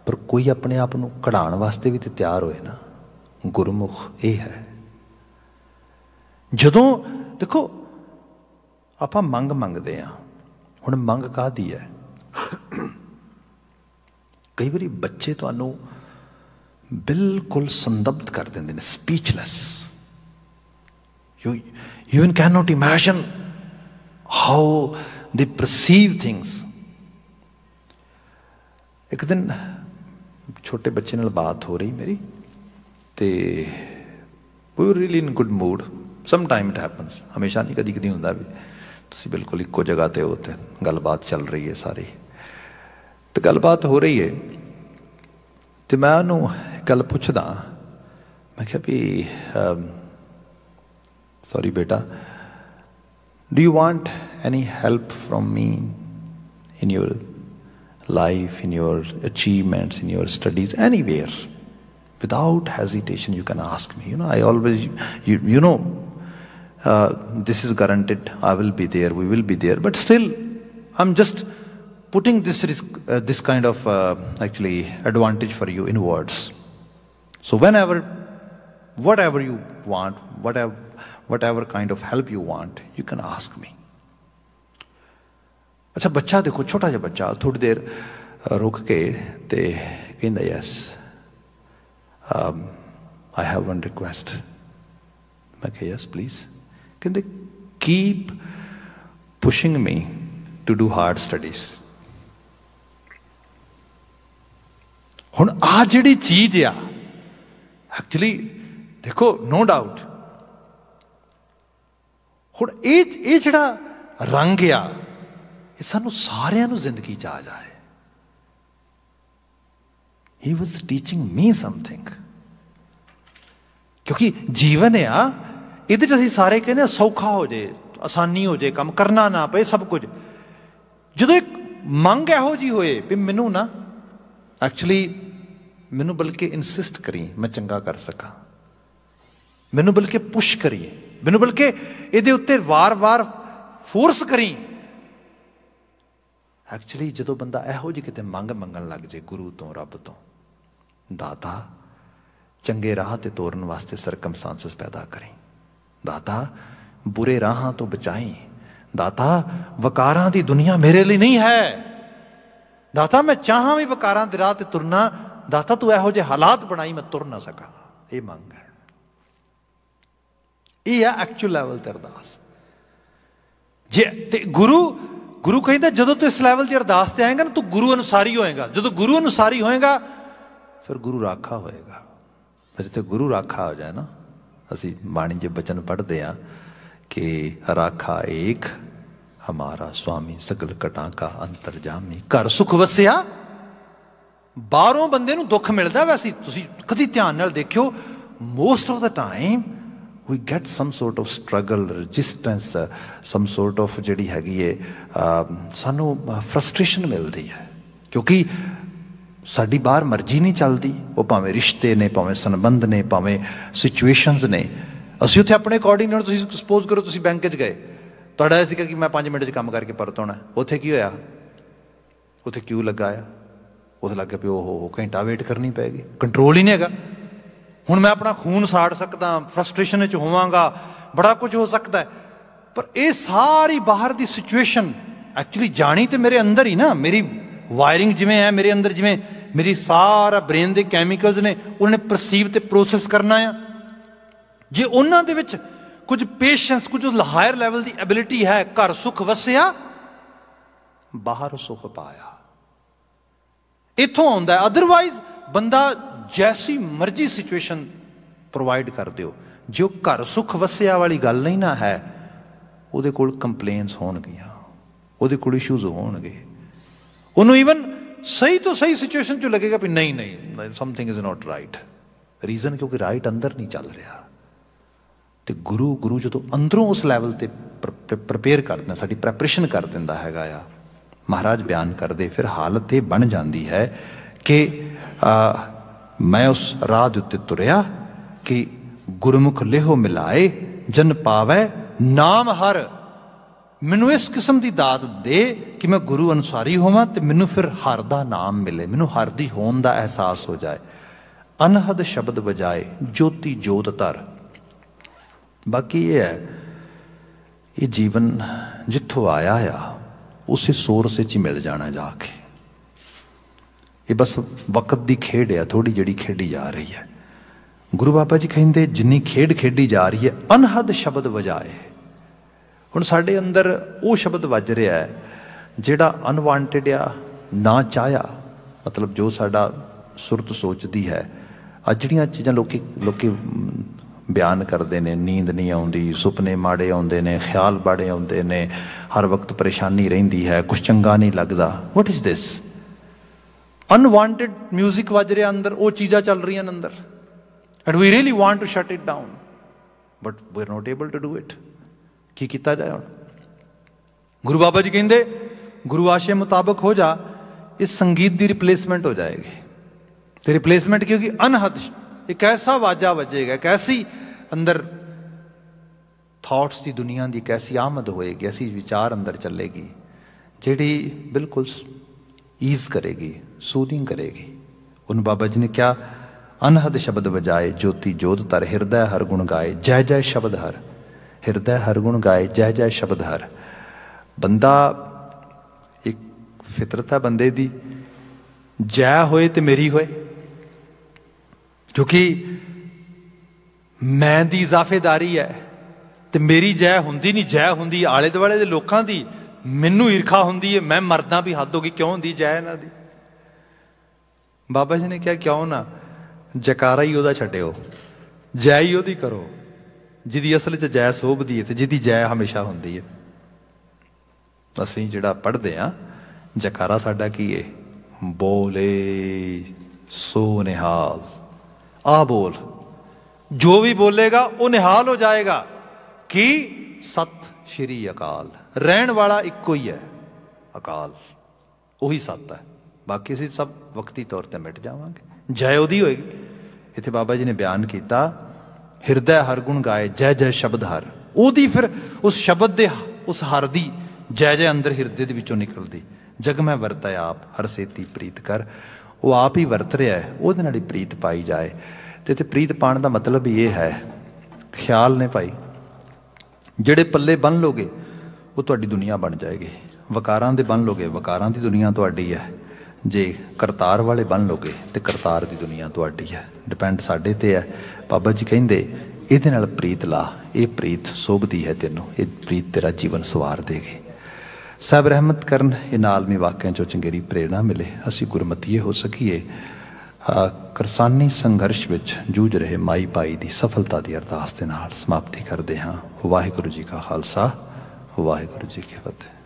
पर कोई अपने आप को कढ़ाण वास्ते भी तो तैयार होए ना। गुरमुख ये है। जदों देखो आप मंग मंगते हैं, हुण मंग काहदी है? कई बारी बच्चे तुहानूं बिल्कुल संदब्ध कर देंगे, speechless. You even can not imagine how they perceive things. एक दिन छोटे बच्चे नाल बात हो रही मेरी, ते we were really in good mood. Some time it happens, हमेशा नहीं, कदी कदी हुंदा भी। तुसीं बिल्कुल इक्को जगह ते हो ते गलबात चल रही है सारी, तो गलबात हो रही है, तो मैं उन्होंने एक गल पुछदा, मैं क्या भी सॉरी बेटा, do you want any help from me in your life, in your achievements, in your studies, anywhere, without hesitation you can ask me. I always, this is guaranteed, I will be there, we will be there, but still I'm just putting this risk, this kind of actually advantage for you in words. So whenever, whatever you want, whatever kind of help you want, you can ask me. अच्छा बच्चा देखो, छोटा जा बच्चा थोड़ी देर रुक के ते कहंदा yes I have one request. मैं कहा यस प्लीज। कहंदे keep pushing me to do hard studies. हुण आ जिहड़ी चीज आ एक्चुअली देखो नो डाउट, हुण ये जिहड़ा रंग आ सानू सारियां नू जिंदगी च आ जाए। He was teaching me something, क्योंकि जीवन है इहदे च असीं सारे कहने सौखा हो जाए, आसानी हो जाए, काम करना ना पे सब कुछ। जदों एक मंग इहो जी होए भी मैनू ना एक्चुअली मैनू बल्कि इंसिस्ट करी मैं चंगा कर सका, मैनू बल्कि पुश करिए, मैनू बल्कि इहदे उत्ते वार वार फोर्स करी। एक्चुअली जो बंदा इहो जी किते मंग मंगन लग जाए गुरु तो, रब तो, दाता चंगे राह ते तोरन वास्ते सरकमस्टांसिस पैदा करें, दाता बुरे राह तो बचाई, दाता वकारां दी दुनिया मेरे लिए नहीं है, दाता मैं चाहां भी वकारां दे राह ते तुरना, दाता तू इहो जे हालात बनाई मैं तुर ना सका। ये मंग है। ਇਹ ਆ ਐਕਚੁਅਲ ਲੈਵਲ ਤੇ ਅਰਦਾਸ। ਜੇ ਤੇ ਗੁਰੂ ਕਹਿੰਦਾ ਜਦੋਂ ਤੂੰ ਇਸ ਲੈਵਲ ਦੀ ਅਰਦਾਸ ਤੇ ਆਏਗਾ ਨਾ, ਤੂੰ ਗੁਰੂ ਅਨੁਸਾਰੀ ਹੋਏਗਾ। ਜਦੋਂ ਗੁਰੂ ਅਨੁਸਾਰੀ ਹੋਏਗਾ ਫਿਰ ਗੁਰੂ ਰਾਖਾ ਹੋਏਗਾ। ਜਿੱਥੇ ਗੁਰੂ ਰਾਖਾ ਹੋ ਜਾਏ ਨਾ, ਅਸੀਂ ਬਾਣੀ 'ਚ ਬਚਨ ਪੜ੍ਹਦੇ ਹਾਂ ਕਿ ਰਾਖਾ ਏਕ ਹਮਾਰਾ ਸੁਆਮੀ ਸਗਲ ਘਟਾਂ ਕਾ ਅੰਤਰਜਾਮੀ। ਘਰ ਸੁਖ ਵਸਿਆ, ਬਾਹਰੋਂ ਬੰਦੇ ਨੂੰ ਦੁੱਖ ਮਿਲਦਾ। ਵੈਸੇ ਤੁਸੀਂ ਕਦੀ ਧਿਆਨ ਨਾਲ ਦੇਖਿਓ, most of the time we get some sort of struggle, resistance, some sort of ਜਿਹੜੀ ਹੈਗੀ ਹੈ ਸਾਨੂੰ ਫਰਸਟ੍ਰੇਸ਼ਨ ਮਿਲਦੀ ਹੈ, ਕਿਉਂਕਿ ਸਾਡੀ ਬਾਹਰ ਮਰਜ਼ੀ ਨਹੀਂ ਚੱਲਦੀ। ਉਹ ਭਾਵੇਂ ਰਿਸ਼ਤੇ ਨੇ, ਭਾਵੇਂ ਸੰਬੰਧ ਨੇ, ਭਾਵੇਂ ਸਿਚੁਏਸ਼ਨਸ ਨੇ। ਅਸੀਂ ਉੱਥੇ ਆਪਣੇ ਅਕੋਰਡਿੰਗ ਨਾਲ, ਤੁਸੀਂ ਸਪੋਜ਼ ਕਰੋ ਤੁਸੀਂ ਬੈਂਕ 'ਚ ਗਏ, ਤੁਹਾਡਾ ਇਹ ਸੀਗਾ ਕਿ ਮੈਂ 5 ਮਿੰਟ 'ਚ ਕੰਮ ਕਰਕੇ ਪਰਤ ਆਉਣਾ। ਉੱਥੇ ਕੀ ਹੋਇਆ? ਉੱਥੇ ਕਿਊ ਲੱਗਾ ਆ, ਉੱਥੇ ਲੱਗ ਪਿਆ ਉਹ ਘੰਟਾ ਵੇਟ ਕਰਨੀ ਪਏਗੀ। ਕੰਟਰੋਲ ਹੀ ਨਹੀਂ ਹੈਗਾ। ਹੁਣ ਮੈਂ ਆਪਣਾ ਖੂਨ ਸਾੜ ਸਕਦਾ, ਫਰਸਟ੍ਰੇਸ਼ਨ 'ਚ ਹੋਵਾਂਗਾ, ਬੜਾ ਕੁਝ ਹੋ ਸਕਦਾ ਹੈ। ਪਰ ਇਹ ਸਾਰੀ ਬਾਹਰ ਦੀ ਸਿਚੁਏਸ਼ਨ ਐਕਚੁਅਲੀ ਜਾਣੀ ਤੇ ਮੇਰੇ ਅੰਦਰ ਹੀ ਨਾ। ਮੇਰੀ ਵਾਇਰਿੰਗ ਜਿਵੇਂ ਹੈ ਮੇਰੇ ਅੰਦਰ, ਜਿਵੇਂ ਮੇਰੀ ਸਾਰਾ ਬ੍ਰੇਨ ਦੇ ਕੈਮੀਕਲਸ ਨੇ, ਉਹਨਾਂ ਨੇ ਪਰਸੀਵ ਤੇ ਪ੍ਰੋਸੈਸ ਕਰਨਾ ਆ। ਜੇ ਉਹਨਾਂ ਦੇ ਵਿੱਚ ਕੁਝ ਪੇਸ਼ੈਂਸ, ਕੁਝ ਹਾਇਰ ਲੈਵਲ ਦੀ ਐਬਿਲਿਟੀ ਹੈ, ਘਰ ਸੁਖ ਵਸਿਆ ਬਾਹਰ ਸੁਖ ਪਾਇਆ, ਇੱਥੋਂ ਆਉਂਦਾ। ਅਦਰਵਾਈਜ਼ ਬੰਦਾ ਜੈਸੀ ਮਰਜ਼ੀ ਸਿਚੁਏਸ਼ਨ ਪ੍ਰੋਵਾਈਡ ਕਰ ਦਿਓ, ਜੇ ਉਹ ਘਰ ਸੁਖ ਵਸਿਆ ਵਾਲੀ ਗੱਲ ਨਹੀਂ ਨਾ ਹੈ, ਉਹਦੇ ਕੋਲ ਕੰਪਲੇਨਸ ਹੋਣਗੀਆਂ, ਉਹਦੇ ਕੋਲ ਇਸ਼ੂਜ਼ ਹੋਣਗੇ। ਉਹਨੂੰ ਈਵਨ ਸਹੀ ਤੋਂ ਸਹੀ ਸਿਚੁਏਸ਼ਨ 'ਚ ਲੱਗੇਗਾ ਵੀ ਨਹੀਂ something is not right. Reason ਕਿਉਂਕਿ ਰਾਈਟ ਅੰਦਰ ਨਹੀਂ ਚੱਲ ਰਿਹਾ। ਤੇ ਗੁਰੂ ਜਦੋਂ ਅੰਦਰੋਂ ਉਸ ਲੈਵਲ ਤੇ ਪ੍ਰਪੇਅਰ ਕਰਦਾ, ਸਾਡੀ ਪ੍ਰੈਪਰੇਸ਼ਨ ਕਰ ਦਿੰਦਾ ਹੈਗਾ ਆ। ਮਹਾਰਾਜ ਬਿਆਨ ਕਰਦੇ, ਫਿਰ ਹਾਲਤ ਇਹ ਬਣ ਜਾਂਦੀ ਹੈ ਕਿ ਮੈਂ ਉਸ ਰਾਹ ਦੇ ਉੱਤੇ ਤੁਰਿਆ ਕਿ ਗੁਰਮੁਖ ਲੇਹੋ ਮਿਲਾਏ ਜਨ ਪਾਵੈ ਨਾਮ ਹਰ। ਮੈਨੂੰ ਇਸ ਕਿਸਮ ਦੀ ਦਾਤ ਦੇ ਕਿ ਮੈਂ ਗੁਰੂ ਅਨੁਸਾਰੀ ਹੋਵਾਂ ਤੇ ਮੈਨੂੰ ਫਿਰ ਹਰ ਦਾ ਨਾਮ ਮਿਲੇ, ਮੈਨੂੰ ਹਰ ਦੀ ਹੋਣ ਦਾ ਅਹਿਸਾਸ ਹੋ ਜਾਏ। ਅਨਹਦ ਸ਼ਬਦ ਵਜਾਏ ਜੋਤੀ ਜੋਤ ਧਰ। ਬਾਕੀ ਇਹ ਹੈ, ਇਹ ਜੀਵਨ ਜਿੱਥੋਂ ਆਇਆ ਆ ਉਸੇ ਸੋਰਸ ਵਿੱਚ ਹੀ ਮਿਲ ਜਾਣਾ ਜਾ ਕੇ। ਇਹ ਬਸ ਵਕਤ ਦੀ ਖੇਡ ਆ, ਥੋੜ੍ਹੀ ਜਿਹੜੀ ਖੇਡੀ ਜਾ ਰਹੀ ਹੈ। ਗੁਰੂ ਬਾਬਾ ਜੀ ਕਹਿੰਦੇ ਜਿੰਨੀ ਖੇਡ ਖੇਡੀ ਜਾ ਰਹੀ ਹੈ, ਅਨਹਦ ਸ਼ਬਦ ਵਜਾਏ। ਹੁਣ ਸਾਡੇ ਅੰਦਰ ਉਹ ਸ਼ਬਦ ਵੱਜ ਰਿਹਾ ਹੈ ਜਿਹੜਾ ਅਨਵਾਂਟਿਡ ਆ, ਨਾ ਚਾਹਿਆ, ਮਤਲਬ ਜੋ ਸਾਡਾ ਸੁਰਤ ਸੋਚਦੀ ਹੈ। ਅੱਜ ਜਿਹੜੀਆਂ ਚੀਜ਼ਾਂ ਲੋਕੀ ਬਿਆਨ ਕਰਦੇ ਨੇ, ਨੀਂਦ ਨਹੀਂ ਆਉਂਦੀ, ਸੁਪਨੇ ਮਾੜੇ ਆਉਂਦੇ ਨੇ, ਖਿਆਲ ਬਾੜੇ ਆਉਂਦੇ ਨੇ, ਹਰ ਵਕਤ ਪਰੇਸ਼ਾਨੀ ਰਹਿੰਦੀ ਹੈ, ਕੁਛ ਚੰਗਾ ਨਹੀਂ ਲੱਗਦਾ। What is this? ਅਨਵਾਂਟਿਡ ਮਿਊਜ਼ਿਕ ਵੱਜ ਰਿਹਾ ਅੰਦਰ, ਉਹ ਚੀਜ਼ਾਂ ਚੱਲ ਰਹੀਆਂ ਅੰਦਰ, and we really want to shut it down, but we are not able to do it. ਕੀ ਕੀਤਾ ਜਾਏ ਹੁਣ? ਗੁਰੂ ਬਾਬਾ ਜੀ ਕਹਿੰਦੇ ਗੁਰੂ ਆਸ਼ੇ ਮੁਤਾਬਕ ਹੋ ਜਾ, ਇਸ ਸੰਗੀਤ ਦੀ ਰਿਪਲੇਸਮੈਂਟ ਹੋ ਜਾਏਗੀ। ਤੇ ਰਿਪਲੇਸਮੈਂਟ ਕਿਉਂਕਿ ਅਨਹਦ ਇੱਕ ਐਸਾ ਵਾਜਾ ਵੱਜੇਗਾ, ਇੱਕ ਐਸੀ ਅੰਦਰ ਥਾਟਸ ਦੀ ਦੁਨੀਆ ਦੀ ਇੱਕ ਐਸੀ ਆਮਦ ਹੋਏਗੀ, ਐਸੀ ਵਿਚਾਰ ਅੰਦਰ ਚੱਲੇਗੀ ਜਿਹੜੀ ਬਿਲਕੁਲ ਈਜ਼ ਕਰੇਗੀ, ਸੂਦਿੰਗ ਕਰੇਗੀ। ਉਹਨੂੰ ਬਾਬਾ ਜੀ ਨੇ ਕਿਹਾ, ਅਨਹਦ ਸ਼ਬਦ ਵਜਾਏ ਜੋਤੀ ਜੋਤ ਧਰ, ਹਿਰਦੈ ਹਰ ਗੁਣ ਗਾਏ ਜੈ ਜੈ ਸ਼ਬਦ ਹਰ। ਹਿਰਦੈ ਹਰ ਗੁਣ ਗਾਏ ਜੈ ਜੈ ਸ਼ਬਦ ਹਰ। ਬੰਦਾ ਇੱਕ ਫਿਤਰਤ ਹੈ ਬੰਦੇ ਦੀ, ਜੈ ਹੋਏ ਤੇ ਮੇਰੀ ਹੋਏ, ਕਿਉਂਕਿ ਮੈਂ ਦੀ ਇਜ਼ਾਫੇਦਾਰੀ ਹੈ ਤੇ ਮੇਰੀ ਜੈ ਹੁੰਦੀ ਨਹੀਂ। ਜੈ ਹੁੰਦੀ ਆਲੇ ਦੁਆਲੇ ਦੇ ਲੋਕਾਂ ਦੀ, ਮੈਨੂੰ ਈਰਖਾ ਹੁੰਦੀ ਹੈ, ਮੈਂ ਮਰਦਾ ਵੀ ਹੱਦ ਹੋ ਗਈ, ਕਿਉਂ ਹੁੰਦੀ ਜੈ ਇਹਨਾਂ ਦੀ? ਬਾਬਾ ਜੀ ਨੇ ਕਿਹਾ ਕਿਉਂ ਨਾ ਜਕਾਰਾ ਹੀ ਉਹਦਾ ਛੱਡਿਓ, ਜੈ ਹੀ ਉਹਦੀ ਕਰੋ ਜਿਹਦੀ ਅਸਲ 'ਚ ਜੈ ਸੋਭਦੀ ਹੈ ਤੇ ਜਿਹਦੀ ਜੈ ਹਮੇਸ਼ਾ ਹੁੰਦੀ ਹੈ। ਅਸੀਂ ਜਿਹੜਾ ਪੜ੍ਹਦੇ ਹਾਂ ਜਕਾਰਾ ਸਾਡਾ ਕੀ ਹੈ? ਬੋਲੇ ਸੋ ਨਿਹਾਲ। ਆ ਬੋਲ, ਜੋ ਵੀ ਬੋਲੇਗਾ ਉਹ ਨਿਹਾਲ ਹੋ ਜਾਏਗਾ ਕਿ ਸਤਿ ਸ਼੍ਰੀ ਅਕਾਲ। ਰਹਿਣ ਵਾਲਾ ਇੱਕੋ ਹੀ ਹੈ, ਅਕਾਲ, ਉਹੀ ਸੱਤ ਹੈ। ਬਾਕੀ ਅਸੀਂ ਸਭ ਵਕਤੀ ਤੌਰ 'ਤੇ ਮਿਟ ਜਾਵਾਂਗੇ। ਜੈ ਉਹਦੀ ਹੋਏਗੀ। ਇੱਥੇ ਬਾਬਾ ਜੀ ਨੇ ਬਿਆਨ ਕੀਤਾ, ਹਿਰਦੈ ਹਰ ਗੁਣ ਗਾਏ ਜੈ ਜੈ ਸ਼ਬਦ ਹਰ। ਉਹਦੀ ਫਿਰ ਉਸ ਸ਼ਬਦ ਦੇ, ਉਸ ਹਰ ਦੀ ਜੈ ਜੈ ਅੰਦਰ ਹਿਰਦੇ ਦੇ ਵਿੱਚੋਂ ਨਿਕਲਦੀ। ਜਗ ਮੈਂ ਵਰਤਿਆ ਆਪ ਹਰ ਸੇਤੀ ਪ੍ਰੀਤ ਕਰ। ਉਹ ਆਪ ਹੀ ਵਰਤ ਰਿਹਾ ਹੈ, ਉਹਦੇ ਨਾਲ ਹੀ ਪ੍ਰੀਤ ਪਾਈ ਜਾਏ। ਅਤੇ ਇੱਥੇ ਪ੍ਰੀਤ ਪਾਉਣ ਦਾ ਮਤਲਬ ਹੀ ਇਹ ਹੈ, ਖਿਆਲ ਨੇ ਭਾਈ ਜਿਹੜੇ ਪੱਲੇ ਬੰਨ੍ਹ ਲੋਗੇ ਉਹ ਤੁਹਾਡੀ ਦੁਨੀਆ ਬਣ ਜਾਏਗੀ। ਵਕਾਰਾਂ ਦੇ ਬੰਨ੍ਹ ਲੋਗੇ, ਵਕਾਰਾਂ ਦੀ ਦੁਨੀਆ ਤੁਹਾਡੀ ਹੈ। ਜੇ ਕਰਤਾਰ ਵਾਲੇ ਬੰਨ੍ਹ ਲੋਗੇ ਤੇ ਕਰਤਾਰ ਦੀ ਦੁਨੀਆ ਤੁਹਾਡੀ ਹੈ। ਡਿਪੈਂਡ ਸਾਡੇ 'ਤੇ ਹੈ। ਬਾਬਾ ਜੀ ਕਹਿੰਦੇ ਇਹਦੇ ਨਾਲ ਪ੍ਰੀਤ ਲਾ, ਇਹ ਪ੍ਰੀਤ ਸੋਭਦੀ ਹੈ ਤੈਨੂੰ, ਇਹ ਪ੍ਰੀਤ ਤੇਰਾ ਜੀਵਨ ਸਵਾਰ ਦੇਗੀ। ਸਾਹਿਬ ਰਹਿਮਤ ਕਰਨ, ਇਹ ਨਾਲਮੀ ਵਾਕਿਆਂ 'ਚੋਂ ਚੰਗੇਰੀ ਪ੍ਰੇਰਣਾ ਮਿਲੇ, ਅਸੀਂ ਗੁਰਮਤੀਏ ਹੋ ਸਕੀਏ। ਕਿਰਸਾਨੀ ਸੰਘਰਸ਼ ਵਿੱਚ ਜੂਝ ਰਹੇ ਮਾਈ ਭਾਈ ਦੀ ਸਫਲਤਾ ਦੀ ਅਰਦਾਸ ਦੇ ਨਾਲ ਸਮਾਪਤੀ ਕਰਦੇ ਹਾਂ। ਵਾਹਿਗੁਰੂ ਜੀ ਕਾ ਖਾਲਸਾ, ਵਾਹਿਗੁਰੂ ਜੀ ਕੀ ਫਤਿਹ।